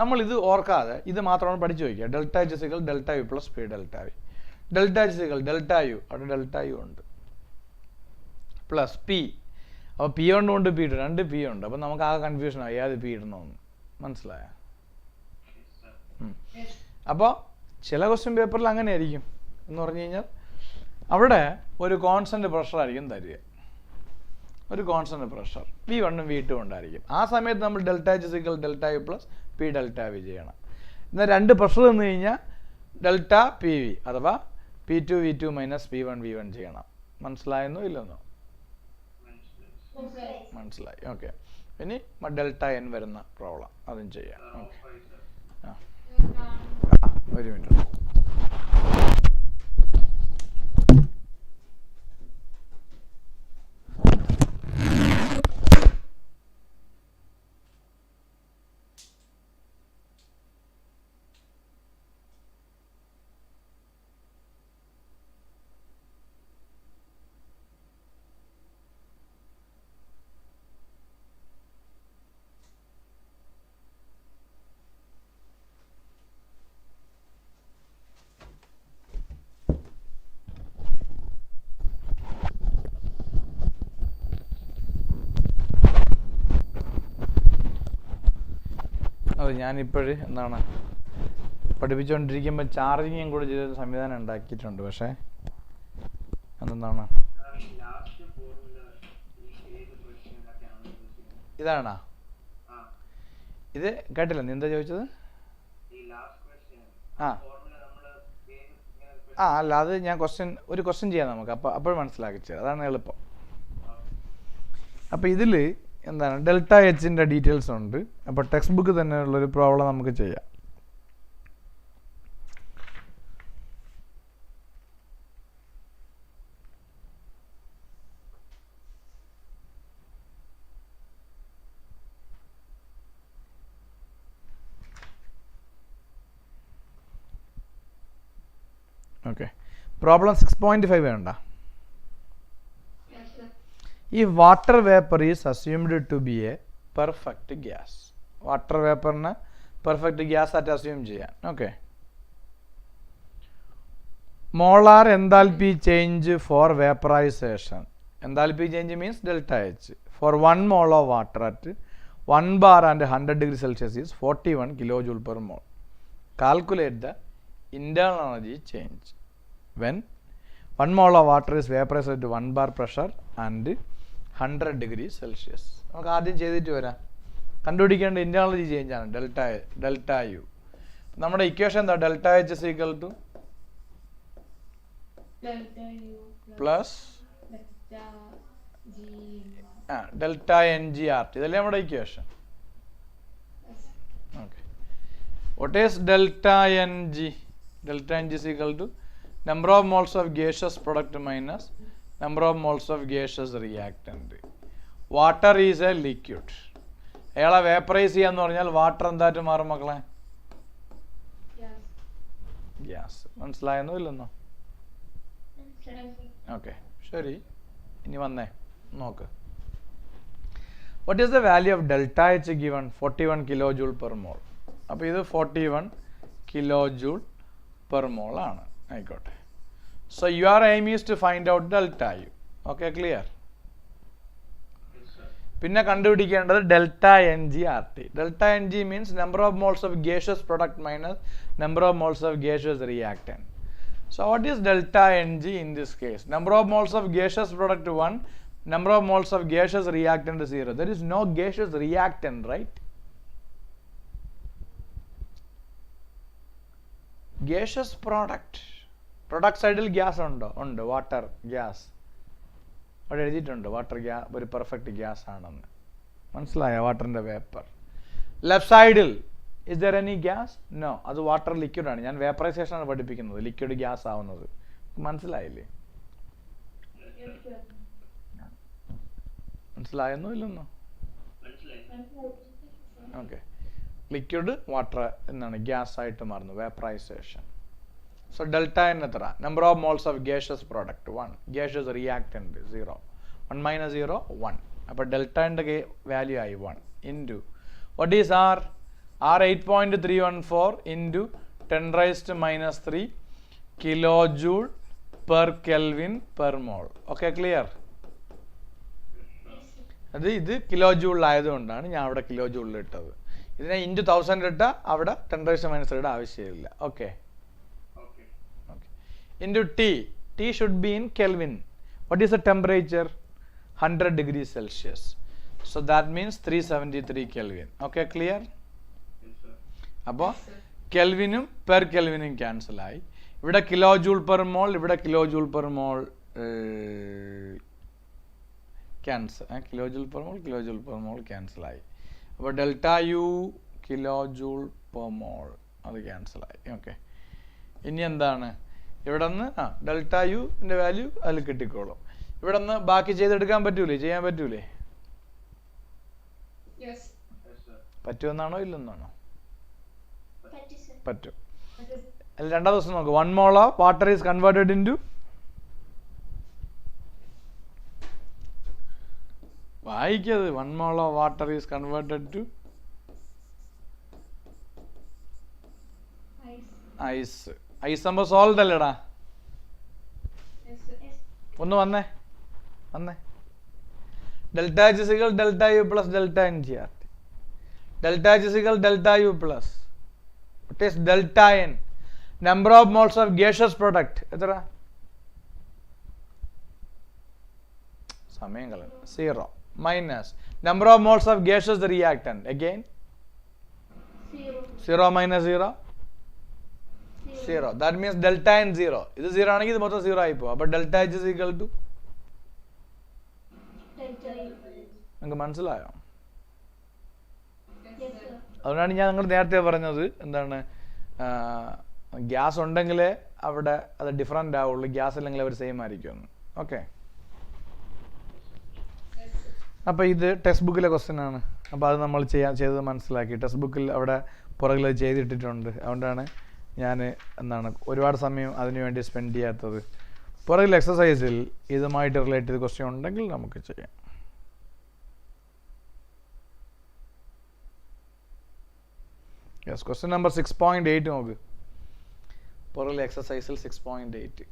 നമ്മൾ ഇത് ഓർക്കാതെ ഇത് മാത്രമാണ് പഠിച്ചു വയ്ക്കുക. Delta H is equal delta U plus P delta V. Delta H is equal delta U, അവിടെ ഡെൽറ്റ യു ഉണ്ട്, പ്ലസ് പി. അപ്പോൾ പി ഉണ്ട് പി ഇട്ടു, രണ്ട് പി ഉണ്ട്. അപ്പോൾ നമുക്ക് ആകെ കൺഫ്യൂഷൻ ആയി ഏത് പി ഇടണമെന്ന്. മനസ്സിലായോ? അപ്പോൾ ചില ക്വസ്റ്റ്യൻ പേപ്പറിൽ അങ്ങനെ ആയിരിക്കും എന്ന് പറഞ്ഞു കഴിഞ്ഞാൽ അവിടെ ഒരു കോൺസ്റ്റന്റ് പ്രഷർ ആയിരിക്കും തരിക, ഒരു കോൺസ്റ്റന്റ് പ്രഷർ V1 ഉം V2 ഉണ്ടായിരിക്കും. ആ സമയത്ത് നമ്മൾ delta H is equal delta U plus P delta V ചെയ്യണം. എന്നാൽ രണ്ട് പ്രഷർ തന്നു കഴിഞ്ഞാൽ ഡെൽറ്റ പി വി അഥവാ P2 V2 minus P1 V1 ചെയ്യണം. മനസ്സിലായെന്നോ ഇല്ലെന്നോ? മനസ്സിലായി. ഓക്കെ. ഇനി ഡെൽറ്റ എൻ വരുന്ന പ്രോബ്ലം അതും ചെയ്യാം. ഓക്കെ. ഒരു മിനിറ്റ്. അത് ഞാനിപ്പോഴ് എന്താണ് പഠിപ്പിച്ചുകൊണ്ടിരിക്കുമ്പോൾ ചാർജിങ്ങും കൂടെ ചെയ്തൊരു സംവിധാനം ഉണ്ടാക്കിയിട്ടുണ്ട്. പക്ഷേ അതെന്താണ് ഇതാണോ? ഇത് കേട്ടില്ല, നീ എന്താ ചോദിച്ചത്? അല്ല, അത് ഞാൻ ഒരു ക്വസ്റ്റ്യൻ ചെയ്യാം നമുക്ക്. അപ്പോൾ മനസ്സിലാക്കിച്ചത്, അതാണ് എളുപ്പം. അപ്പോൾ ഇതിൽ എന്താണ് ഡെൽറ്റ എച്ചിൻ്റെ ഡീറ്റെയിൽസ് ഉണ്ട്. അപ്പോൾ ടെക്സ്റ്റ് ബുക്ക് തന്നെ ഉള്ളൊരു പ്രോബ്ലം നമുക്ക് ചെയ്യാം. ഓക്കെ. പ്രോബ്ലം 6.5 വേണ്ട. ഈ water vapour is assumed to be a perfect gas. Water വേപ്പറിനെ പെർഫെക്റ്റ് ഗ്യാസ് ആയിട്ട് അസ്യൂം ചെയ്യാൻ. Okay. Molar enthalpy change for vaporisation. Enthalpy change means delta H for 1 mole of water at 1 bar and 100 degrees Celsius is 41 kilojoule per mole. Calculate the internal energy change when 1 mole of water is vaporized at 1 bar pressure and 100 degrees Celsius. നമുക്ക് ആദ്യം ചെയ്തിട്ട് വരാം. കണ്ടുപിടിക്കേണ്ട internal energy change ആണ് delta U. നമ്മുടെ equation എന്താ? Delta H is equal to plus delta N G R T. ഇതല്ലേ നമ്മുടെ equation. Okay. What is delta N G? Delta N G is equal to number of moles of gaseous product minus number of moles of gaseous reactant. Water is a liquid. അയാളെ vaporise ചെയ്യാന്ന് പറഞ്ഞാൽ water എന്തായിട്ട് മാറും മക്കളെ? Gas. മനസ്സിലായെന്നോ ഇല്ലെന്നോ? Okay, ശരി. ഇനി വന്നേ നോക്ക്. What is the value of delta H given? 41 kilojoule per mole. അപ്പോൾ ഇത് 41 കിലോജൂൾ പെർ മോൾ ആണ്. ആയിക്കോട്ടെ. So your aim is to find out delta U. Okay, clear? പിന്നെ കണ്ടുപിടിക്കേണ്ടത് delta N G R T. Delta N G means number of moles of gaseous product minus number of moles of gaseous reactant. So what is delta Ng in this case? Number of moles of gaseous product 1, number of moles of gaseous reactant 0. There is no gaseous reactant, right? Gaseous product side gas undo water gas. What എഴുതിയിട്ടുണ്ട്? Water gas ഒരു perfect gas ആണെന്ന്. മനസ്സിലായോ? വാട്ടറിൻ്റെ vapour. Left സൈഡിൽ is there any gas? No. അത് water liquid ആണ്. ഞാൻ vaporisation ആണ് പഠിപ്പിക്കുന്നത്, ലിക്വിഡ് ഗ്യാസ് ആവുന്നത്. മനസ്സിലായില്ലേ? മനസ്സിലായെന്നോ ഇല്ലെന്നോ? ഓക്കെ. ലിക്വിഡ് വാട്ടർ എന്നാണ് ഗ്യാസ് ആയിട്ട് മാറുന്നു, വേപ്പറൈസേഷൻ. സോ ഡെൽറ്റ എൻ എത്ര? Number of moles of gaseous product 1, gaseous reactant 0, 1 minus 0 1. അപ്പോൾ ഡെൽറ്റ എൻ്റെ വാല്യൂ ആയി 1 into what is R? R 8.314 into 10⁻³ kilo joule per kelvin per mole. Okay, clear? ഇത് kilo ജൂളിലായതുകൊണ്ടാണ് ഞാൻ അവിടെ കിലോ ജൂളിൽ ഇട്ടത്. ഇതിനെ ഇൻറ്റു 1000 ഇട്ടാൽ അവിടെ 10⁻³ ആവശ്യമില്ല. Okay, into T. T should be in kelvin. What is the temperature? 100 degrees Celsius. So that means 373 Kelvin. Okay, clear? അപ്പോൾ കെൽവിനും പെർ കെൽവിനും ക്യാൻസൽ ആയി. ഇവിടെ കിലോ ജൂൾ പെർ മോൾ, ഇവിടെ kilo joule per mole cancel. Kilo joule per mole cancel ആയി. അപ്പോൾ delta U kilo joule per mole അത് cancel ആയി. Okay, ഇനി എന്താണ് ഇവിടെ നിന്ന്? ഡെൽറ്റ യുൻ്റെ വാല്യൂ അതിൽ കിട്ടിക്കോളും. ഇവിടെ നിന്ന് ബാക്കി ചെയ്തെടുക്കാൻ പറ്റൂലേ? ചെയ്യാൻ പറ്റൂലേ? പറ്റുമെന്നാണോ ഇല്ലെന്നാണോ? പറ്റും. അതിൽ രണ്ടാം ദിവസം നോക്ക്. 1 mole of water is converted into വായിക്കത്. 1 mole of water is converted to ice. Ice ആകുമ്പോൾ സോൾട്ട് അല്ലേടാ? ഒന്ന് വന്നേ. Delta H is equal delta U plus delta N GRT. Delta H is equal delta U plus. What is delta N? Number of moles of gaseous product. എത്ര? സമയം കളഞ്ഞു. 0 minus number of moles of gaseous reactant. Again 0 minus 0 0. That means delta N 0. ഇത് 0 ആണെങ്കിൽ ഇത് മൊത്തം 0 ആയി പോകും. അപ്പോൾ delta H is equal to നിങ്ങൾക്ക് മനസ്സിലായോ? അതുകൊണ്ടാണ് ഞാൻ നിങ്ങൾ നേരത്തെ പറഞ്ഞത് എന്താണ്, ഗ്യാസ് ഉണ്ടെങ്കിലേ അവിടെ അത് ഡിഫറൻ്റ് ആവുള്ളൂ, ഗ്യാസ് അല്ലെങ്കിൽ അവർ സെയിം ആയിരിക്കുമെന്ന്. ഓക്കെ, അപ്പോൾ ഇത് ടെക്സ്റ്റ് ബുക്കിലെ ക്വസ്റ്റ്യൻ ആണ്. അപ്പോൾ അത് നമ്മൾ ചെയ്തത് മനസ്സിലാക്കി. ടെക്സ്റ്റ് ബുക്കിൽ അവിടെ പുറകിൽ ചെയ്തിട്ടിട്ടുണ്ട്. അതുകൊണ്ടാണ് ഞാൻ ഒരുപാട് സമയം അതിനു വേണ്ടി സ്പെൻഡ് ചെയ്യാത്തത്. പുറകിൽ എക്സസൈസിൽ ഇതുമായിട്ട് റിലേറ്റ് ചെയ്ത് ക്വസ്റ്റ്യൻ ഉണ്ടെങ്കിൽ നമുക്ക് ചെയ്യാം. യെസ്, ക്വസ്റ്റ്യൻ നമ്പർ 6.8 നോക്ക്. പുറകിൽ എക്സസൈസിൽ 6.8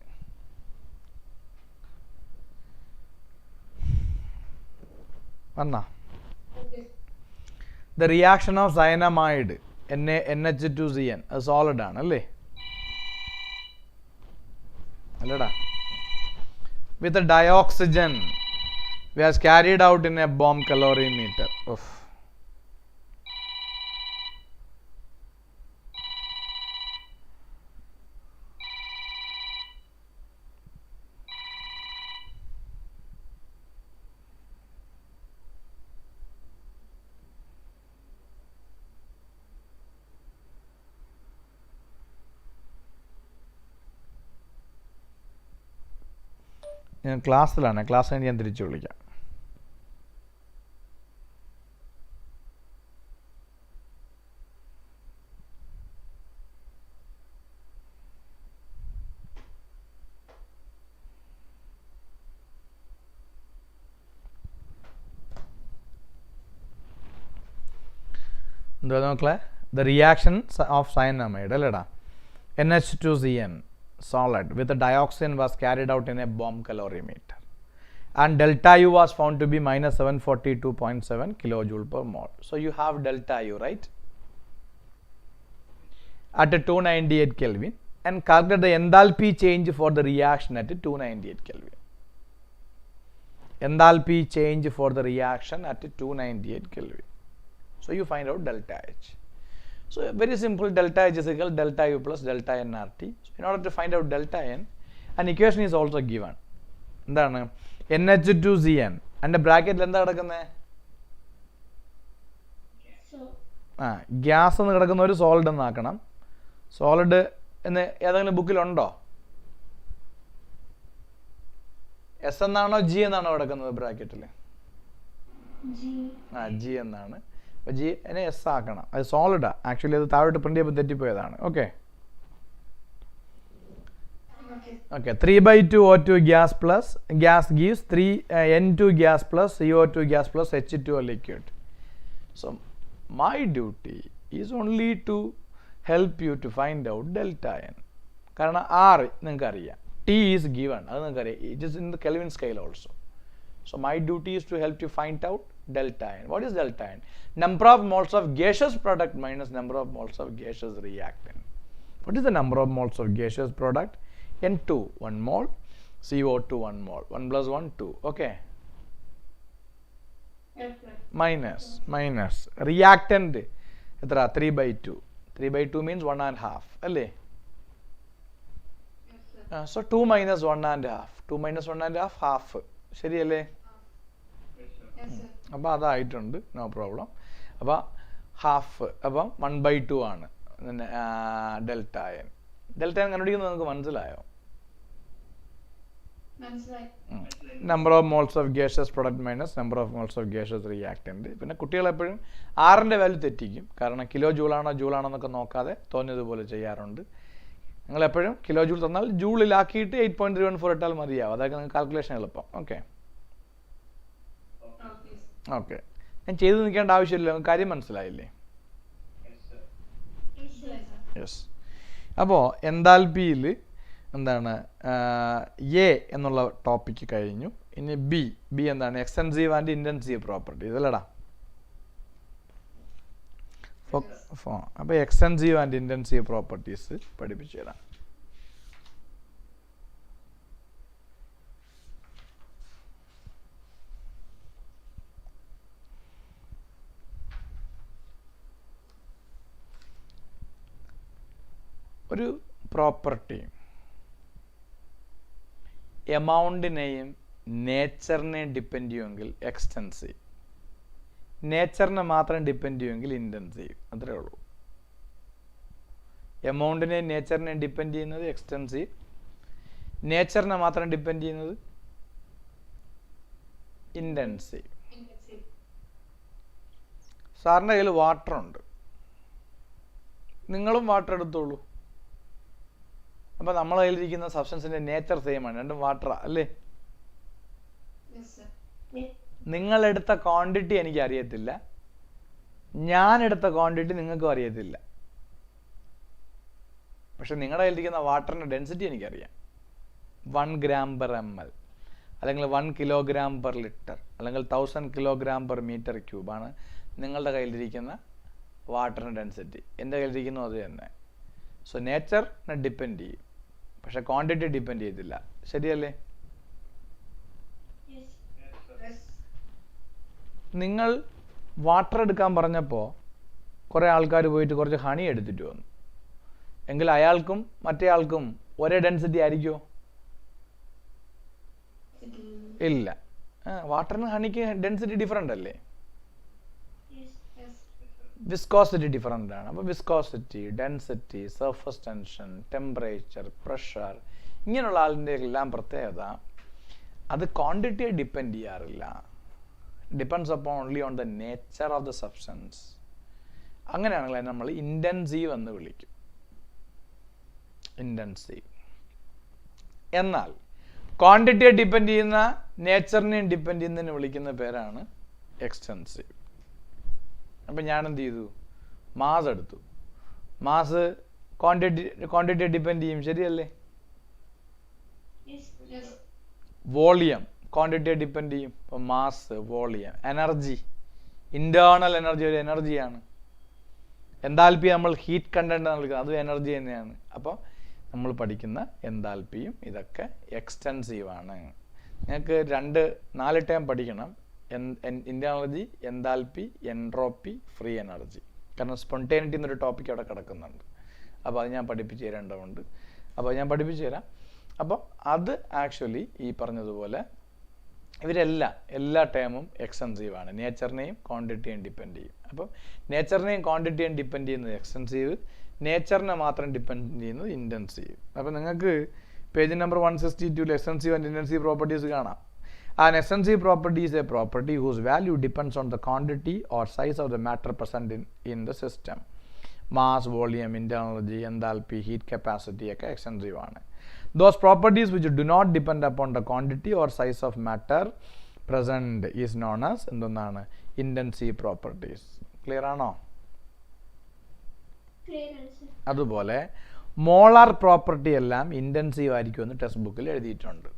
വന്നാ. ദ റിയാക്ഷൻ ഓഫ് സയനമൈഡ് NH2CN അത് സോളിഡ് ആണ് അല്ലേ? അല്ലടാ. വിത്ത് dioxygen was carried out in a bomb calorimeter. ഞാൻ ക്ലാസ്സിലാണ്. ക്ലാസ് കഴിഞ്ഞ് ഞാൻ തിരിച്ചു വിളിക്കാം. എന്താ നോക്കളെ? ദ റിയാക്ഷൻ ഓഫ് സയനമൈഡ് അല്ലേടാ, NH2CN solid with the dioxin was carried out in a bomb calorimeter and delta U was found to be minus 742.7 kilojoule per mole. So you have delta U, right, at a 298 Kelvin and calculate the enthalpy change for the reaction at 298 Kelvin. Enthalpy change for the reaction at 298 Kelvin. So you find out delta H. So very simple, delta H is equal delta U plus delta nRT. So in order to find out delta N, an equation is also given. എന്താണ്? NH2CN അതിൻ്റെ ബ്രാക്കറ്റിൽ എന്താ കിടക്കുന്നത്? Gas എന്ന് കിടക്കുന്ന ഒരു solid എന്നാക്കണം. Solid എന്ന് ഏതെങ്കിലും ബുക്കിലുണ്ടോ? S എന്നാണോ G എന്നാണോ കിടക്കുന്നത് ബ്രാക്കറ്റിൽ? G എന്നാണ്. അപ്പോൾ ജി എന്നെ എസ് ആക്കണം. അത് സോളിഡാണ് ആക്ച്വലി, അത് താഴോട്ട് പ്രിൻ്റ് ചെയ്യുമ്പോൾ തെറ്റിപ്പോയതാണ്. Okay okay 3/2 O2 gas plus gas gives 3 N2 gas plus CO2 gas plus H2O liquid. So my duty is only to help you to find out delta n. കാരണം R നിങ്ങൾക്ക് അറിയാം, T is given, അത് നിങ്ങൾക്ക് അറിയാം, it is in the Kelvin scale also. So my duty is to help you find out delta n. What is delta n? Number of moles of gaseous product minus number of moles of gaseous reactant. What is the number of moles of gaseous product? N2 1 mole, CO2 1 mole, 1 plus 1 2. Okay. Minus reactant എത്ര 3/2. 3/2 means 1.5 അല്ലേ? So 2 minus 1.5. 2 minus 1.5 half. ശരിയല്ലേ? അപ്പോൾ അതായിട്ടുണ്ട്, no problem. അപ്പോൾ half, അപ്പം 1/2 ആണ് delta N. Delta N കണ്ടുപിടിക്കുന്നത് നമുക്ക് മനസ്സിലായോ? Number of moles of gases product minus number of moles of gases reactant. പിന്നെ കുട്ടികൾ എപ്പോഴും ആറിൻ്റെ വാല്യൂ തെറ്റിക്കും, കാരണം കിലോ ജൂളാണോ എന്നൊക്കെ നോക്കാതെ തോന്നിയതുപോലെ ചെയ്യാറുണ്ട്. നിങ്ങളെപ്പോഴും കിലോ ജൂൾ തന്നാൽ ജൂളിലാക്കിയിട്ട് 8.314 ഇട്ടാൽ മതിയാവും, അതൊക്കെ നിങ്ങൾക്ക് കാൽക്കുലേഷൻ എളുപ്പം. ഓക്കെ ഓക്കെ ഞാൻ ചെയ്ത് നിൽക്കേണ്ട ആവശ്യമില്ല, കാര്യം മനസ്സിലായില്ലേ? യെസ്. അപ്പോൾ എൻതാൽപ്പിയിൽ എന്താണ് എ എന്നുള്ള ടോപ്പിക്ക് കഴിഞ്ഞു. ഇനി ബി എന്താണ്? എക്സ്റ്റൻസീവ് ആൻഡ് ഇൻറ്റൻസീവ് പ്രോപ്പർട്ടീസ് അല്ലടാ. അപ്പോൾ എക്സ്റ്റൻസീവ് ആൻഡ് ഇൻറ്റൻസീവ് പ്രോപ്പർട്ടീസ് പഠിപ്പിച്ചു തരാം. ഒരു പ്രോപ്പർട്ടി എമൗണ്ടിനെയും നേച്ചറിനെയും ഡിപ്പെൻഡ് ചെയ്യുമെങ്കിൽ എക്സ്റ്റൻസീവ്, നേച്ചറിനെ മാത്രം ഡിപ്പെൻഡ് ചെയ്യുമെങ്കിൽ ഇൻറ്റൻസീവ്. അത്രേ ഉള്ളൂ. എമൗണ്ടിനെയും നേച്ചറിനെയും ഡിപ്പെൻഡ് ചെയ്യുന്നത് എക്സ്റ്റൻസീവ്, നേച്ചറിനെ മാത്രം ഡിപ്പെൻഡ് ചെയ്യുന്നത് ഇൻറ്റൻസീവ്. സാറിൻ്റെ കയ്യിൽ വാട്ടർ ഉണ്ട്, നിങ്ങളും വാട്ടർ എടുത്തോളൂ. അപ്പോൾ നമ്മളെ കയ്യിലിരിക്കുന്ന സബ്സ്റ്റൻസിൻ്റെ നേച്ചർ സെയിം ആണ്, രണ്ടും വാട്ടറാ അല്ലേ? നിങ്ങളെടുത്ത ക്വാണ്ടിറ്റി എനിക്ക് അറിയത്തില്ല, ഞാൻ എടുത്ത ക്വാണ്ടിറ്റി നിങ്ങൾക്കും അറിയത്തില്ല. പക്ഷെ നിങ്ങളുടെ കയ്യിലിരിക്കുന്ന വാട്ടറിൻ്റെ ഡെൻസിറ്റി എനിക്കറിയാം. 1 gram/ml അല്ലെങ്കിൽ 1 kg/L അല്ലെങ്കിൽ 1000 kg/m³ ആണ് നിങ്ങളുടെ കയ്യിലിരിക്കുന്ന വാട്ടറിൻ്റെ ഡെൻസിറ്റി. എൻ്റെ കയ്യിലിരിക്കുന്നു അത് തന്നെ. സോ നേച്ചറിനെ ഡിപ്പെൻഡ് ചെയ്യും, പക്ഷെ ക്വാണ്ടിറ്റി ഡിപ്പെൻഡ് ചെയ്തില്ല. ശരിയല്ലേ? നിങ്ങൾ വാട്ടർ എടുക്കാൻ പറഞ്ഞപ്പോൾ കുറേ ആൾക്കാർ പോയിട്ട് കുറച്ച് ഹണി എടുത്തിട്ട് വന്നു എങ്കിൽ അയാൾക്കും മറ്റേ ആൾക്കും ഒരേ ഡെൻസിറ്റി ആയിരിക്കുമോ? ഇല്ല. വാട്ടറിന് ഹണിക്ക് ഡെൻസിറ്റി ഡിഫറൻ്റ് അല്ലേ? വിസ്കോസിറ്റി ഡിഫറൻ്റ് ആണ്. അപ്പോൾ viscosity, density, surface tension, temperature, pressure, ഇങ്ങനെയുള്ള ആളിൻ്റെ എല്ലാം പ്രത്യേകത അത് ക്വാണ്ടിറ്റിയെ ഡിപ്പെൻഡ് ചെയ്യാറില്ല. Depends upon only on the nature of the substance. അങ്ങനെയാണെങ്കിൽ നമ്മൾ ഇൻറ്റൻസീവ് എന്ന് വിളിക്കും. ഇൻറ്റൻസീവ്. എന്നാൽ ക്വാണ്ടിറ്റിയെ ഡിപ്പെൻഡ് ചെയ്യുന്ന നേച്ചറിനെയും ഡിപ്പെൻഡ് ചെയ്യുന്നതിന് വിളിക്കുന്ന പേരാണ് എക്സ്റ്റൻസീവ്. അപ്പം ഞാൻ എന്ത് ചെയ്തു? മാസ് എടുത്തു. മാസ് ക്വാണ്ടിറ്റിയെ ഡിപ്പെൻഡ് ചെയ്യും, ശരിയല്ലേ? വോളിയം ക്വാണ്ടിറ്റിയെ ഡിപ്പെൻഡ് ചെയ്യും. അപ്പം mass, volume. Energy, internal energy ഒരു എനർജിയാണ്. എൻതാൽപ്പി നമ്മൾ ഹീറ്റ് കണ്ടന്റ് എന്ന് വിളിക്കുന്നത്, അതും എനർജി തന്നെയാണ്. അപ്പോൾ നമ്മൾ പഠിക്കുന്ന എൻതാൽപ്പിയും ഇതൊക്കെ എക്സ്റ്റൻസീവ് ആണ്. നിങ്ങൾക്ക് 4 ടേം പഠിക്കണം. Energy, enthalpy, entropy, free energy. കാരണം സ്പോണ്ടേനിറ്റി എന്നൊരു ടോപ്പിക് അവിടെ കിടക്കുന്നുണ്ട്. അപ്പോൾ അത് ഞാൻ പഠിപ്പിച്ച് തരേണ്ടതുണ്ട്. അപ്പോൾ ഞാൻ പഠിപ്പിച്ചു തരാം. അപ്പോൾ അത് ആക്ച്വലി ഈ പറഞ്ഞതുപോലെ എല്ലാ ടേമും എക്സ്റ്റൻസീവ് ആണ്. നേച്ചറിനെയും ക്വാണ്ടിറ്റിയെയും ഡിപ്പെൻഡ് ചെയ്യും. അപ്പം നേച്ചറിനെയും ക്വാണ്ടിറ്റിയെയും ഡിപ്പെൻഡ് ചെയ്യുന്നത് എക്സ്റ്റൻസീവ്, നേച്ചറിനെ മാത്രം ഡിപ്പെൻഡ് ചെയ്യുന്നത് ഇൻറ്റൻസീവ്. അപ്പോൾ നിങ്ങൾക്ക് page number 162 extensive and intensive properties കാണാം. An extensive property is a property whose value depends on the quantity or size of the matter present in the system. Mass, volume, internal energy, enthalpy, heat capacity ഒക്കെ extensive ആണ്. Those properties which do not depend upon the quantity or size of matter present is known as എന്താണ് intensive properties. Clear ആണോ? Clear answer. അതുപോലെ molar property എല്ലാം intensive ആയിരിക്കുമെന്ന് text ബുക്കിൽ എഴുതിയിട്ടുണ്ട്.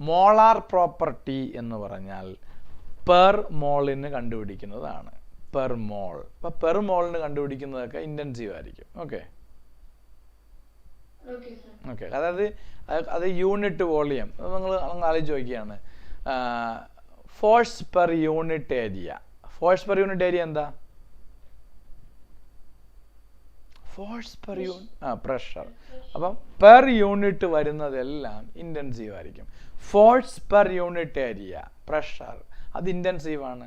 Molar property എന്ന് പറഞ്ഞാൽ പെർ മോളിന് കണ്ടുപിടിക്കുന്നതാണ്. Per mole. അപ്പോൾ പെർ മോളിന് കണ്ടുപിടിക്കുന്നതൊക്കെ ഇൻറ്റൻസീവ് ആയിരിക്കും. Okay Okay, sir. ഓക്കെ അതായത് അത് യൂണിറ്റ് വോളിയം. നിങ്ങൾ ആലോചിച്ച് നോക്കിയാണ് force per unit area. Force per unit area എന്താ? Force per unit pressure. അപ്പം പെർ യൂണിറ്റ് വരുന്നതെല്ലാം ഇൻറ്റൻസീവ് ആയിരിക്കും. Force per unit area pressure അത് ഇൻറ്റൻസീവ് ആണ്.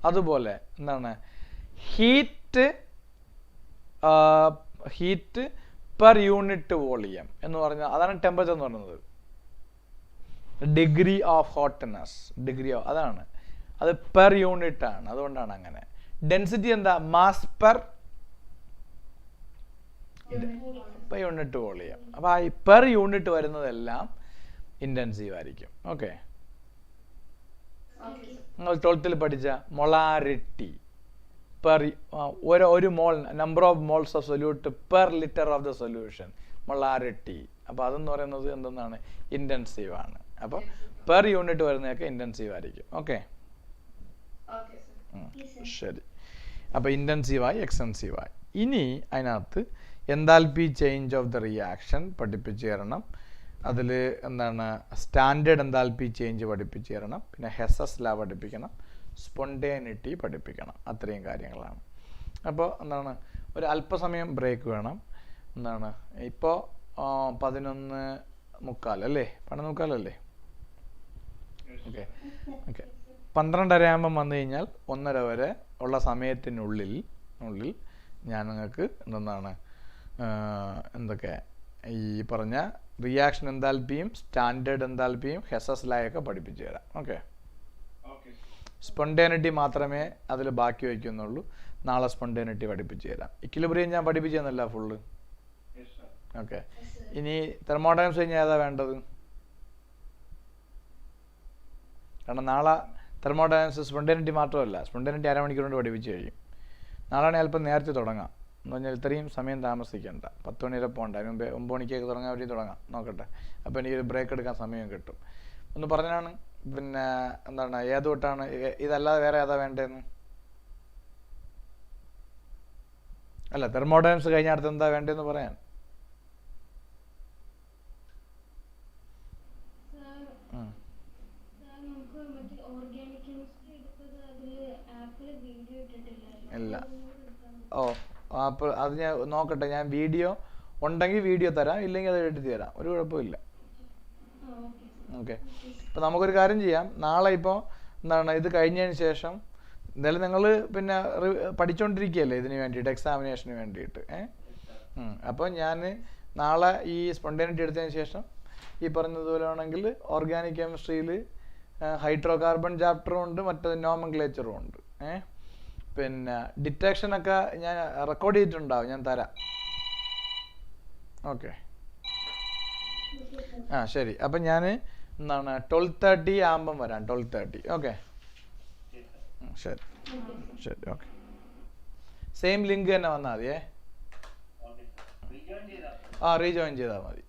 അതുപോലെ എന്താണ് ഹീറ്റ് പെർ യൂണിറ്റ് വോളിയം എന്ന് പറഞ്ഞാൽ അതാണ് ടെമ്പറേച്ചർ എന്ന് പറയുന്നത്. ഡിഗ്രി ഓഫ് ഹോട്ട്നെസ് അതാണ് അത് പെർ യൂണിറ്റ് ആണ്. അതുകൊണ്ടാണ് അങ്ങനെ. ഡെൻസിറ്റി എന്താ? Mass per unit volume. അപ്പോൾ ആ പെർ യൂണിറ്റ് വരുന്നതെല്ലാം ഇൻറ്റൻസീവ് ആയിരിക്കും. ഓക്കെ നിങ്ങൾ 12th പഠിച്ച മൊളാരിറ്റി പെർ ഒരു mole number of moles of solute per litre of the solution molarity. അപ്പോൾ അതെന്ന് പറയുന്നത് എന്തെന്നാണ് ഇൻറ്റൻസീവ് ആണ്. അപ്പോൾ പെർ യൂണിറ്റ് വരുന്നതൊക്കെ ഇൻറ്റൻസീവ് ആയിരിക്കും. ഓക്കെ ശരി. അപ്പോൾ ഇൻറ്റൻസീവായി എക്സ്റ്റെൻസീവായി. ഇനി അതിനകത്ത് enthalpy change of the reaction പഠിപ്പിച്ചു തരണം. അതിൽ എന്താണ് സ്റ്റാൻഡേർഡ് എൻതാൽപ്പി ചേഞ്ച് പഠിപ്പിച്ചു തരണം. പിന്നെ ഹെസസ് ലാ പഠിപ്പിക്കണം. സ്പോണ്ടേനിറ്റി പഠിപ്പിക്കണം. അത്രയും കാര്യങ്ങളാണ്. അപ്പോൾ എന്താണ് ഒരു അല്പസമയം ബ്രേക്ക് വേണം. എന്താണ് ഇപ്പോൾ 11:45 അല്ലേ? 12:45 ഓക്കെ ഓക്കെ 12:30 ആകുമ്പം വന്നു കഴിഞ്ഞാൽ 1:30 വരെ ഉള്ള സമയത്തിനുള്ളിൽ ഞാൻ നിങ്ങൾക്ക് എന്താണ് എന്തൊക്കെ ഈ പറഞ്ഞ റിയാക്ഷൻ എൻതാൽപ്പിയും സ്റ്റാൻഡേർഡ് എൻതാൽപ്പിയും ഹെസസ് ലായൊക്കെ പഠിപ്പിച്ചു തരാം. ഓക്കെ സ്പോണ്ടേനിറ്റി മാത്രമേ അതിൽ ബാക്കി വയ്ക്കുന്നുള്ളൂ. നാളെ സ്പോണ്ടേനിറ്റി പഠിപ്പിച്ചു തരാം. ഇക്വിലിബ്രിയം ഞാൻ പഠിപ്പിച്ചു തന്നല്ല ഫുള്ള്. ഓക്കെ ഇനി തെർമോഡൈനാമിക്സ് കഴിഞ്ഞാൽ ഏതാ വേണ്ടത്? കാരണം നാളെ തെർമോഡൈനാമിക്സ് സ്പോണ്ടേനിറ്റി മാത്രമല്ല, സ്പോണ്ടേനിറ്റി അരമണിക്കൂർ കൊണ്ട് പഠിപ്പിച്ച് കഴിയും. നാളെ അല്പം നേരത്തെ തുടങ്ങാം എന്ന് പറഞ്ഞാൽ ഇത്രയും സമയം താമസിക്കേണ്ട. 10 മണി വരെ പോകണ്ട. അതിന് മുമ്പേ 9 മണിക്കൊക്കെ തുടങ്ങാൻ വേണ്ടി തുടങ്ങാം. നോക്കട്ടെ. അപ്പോൾ എനിക്കൊരു ബ്രേക്ക് എടുക്കാൻ സമയം കിട്ടും. ഒന്ന് പറഞ്ഞാണ്. പിന്നെ എന്താണ് ഏത് തൊട്ടാണ് ഇതല്ലാതെ വേറെ ഏതാ വേണ്ടതെന്ന്? അല്ല തെർമോഡൈനാമിക്സ് കഴിഞ്ഞ അടുത്ത് എന്താ വേണ്ടതെന്ന് പറയാൻ. ഇല്ല. അപ്പോൾ അത് ഞാൻ നോക്കട്ടെ. ഞാൻ വീഡിയോ ഉണ്ടെങ്കിൽ വീഡിയോ തരാം, ഇല്ലെങ്കിൽ അത് എഡിറ്റ് തരാം. ഒരു കുഴപ്പമില്ല. ഓക്കെ അപ്പോൾ നമുക്കൊരു കാര്യം ചെയ്യാം. നാളെ ഇപ്പോൾ എന്താണ് ഇത് കഴിഞ്ഞതിന് ശേഷം എന്തായാലും നിങ്ങൾ പിന്നെ പഠിച്ചുകൊണ്ടിരിക്കുകയല്ലേ ഇതിന് വേണ്ടിയിട്ട്, എക്സാമിനേഷന് വേണ്ടിയിട്ട്. അപ്പോൾ ഞാൻ നാളെ ഈ സ്പോണ്ടേനിറ്റി എടുത്തതിന് ശേഷം ഈ പറഞ്ഞതുപോലെ ആണെങ്കിൽ ഓർഗാനിക് കെമിസ്ട്രിയിൽ ഹൈഡ്രോ കാർബൺ ചാപ്റ്ററും ഉണ്ട്, മറ്റേത് നോമൻക്ലേച്ചറും ഉണ്ട്. പിന്നെ ഡിറ്റക്ഷനൊക്കെ ഞാൻ റെക്കോർഡ് ചെയ്തിട്ടുണ്ടാവും, ഞാൻ തരാം. ഓക്കെ ശരി. അപ്പം ഞാൻ എന്താണ് 12:30 ആകുമ്പം വരാം. 12:30 ഓക്കെ ശരി ശരി ഓക്കെ. സെയിം ലിങ്ക് തന്നെ വന്നാൽ മതിയേ. റീജോയിൻ ചെയ്താൽ മതി.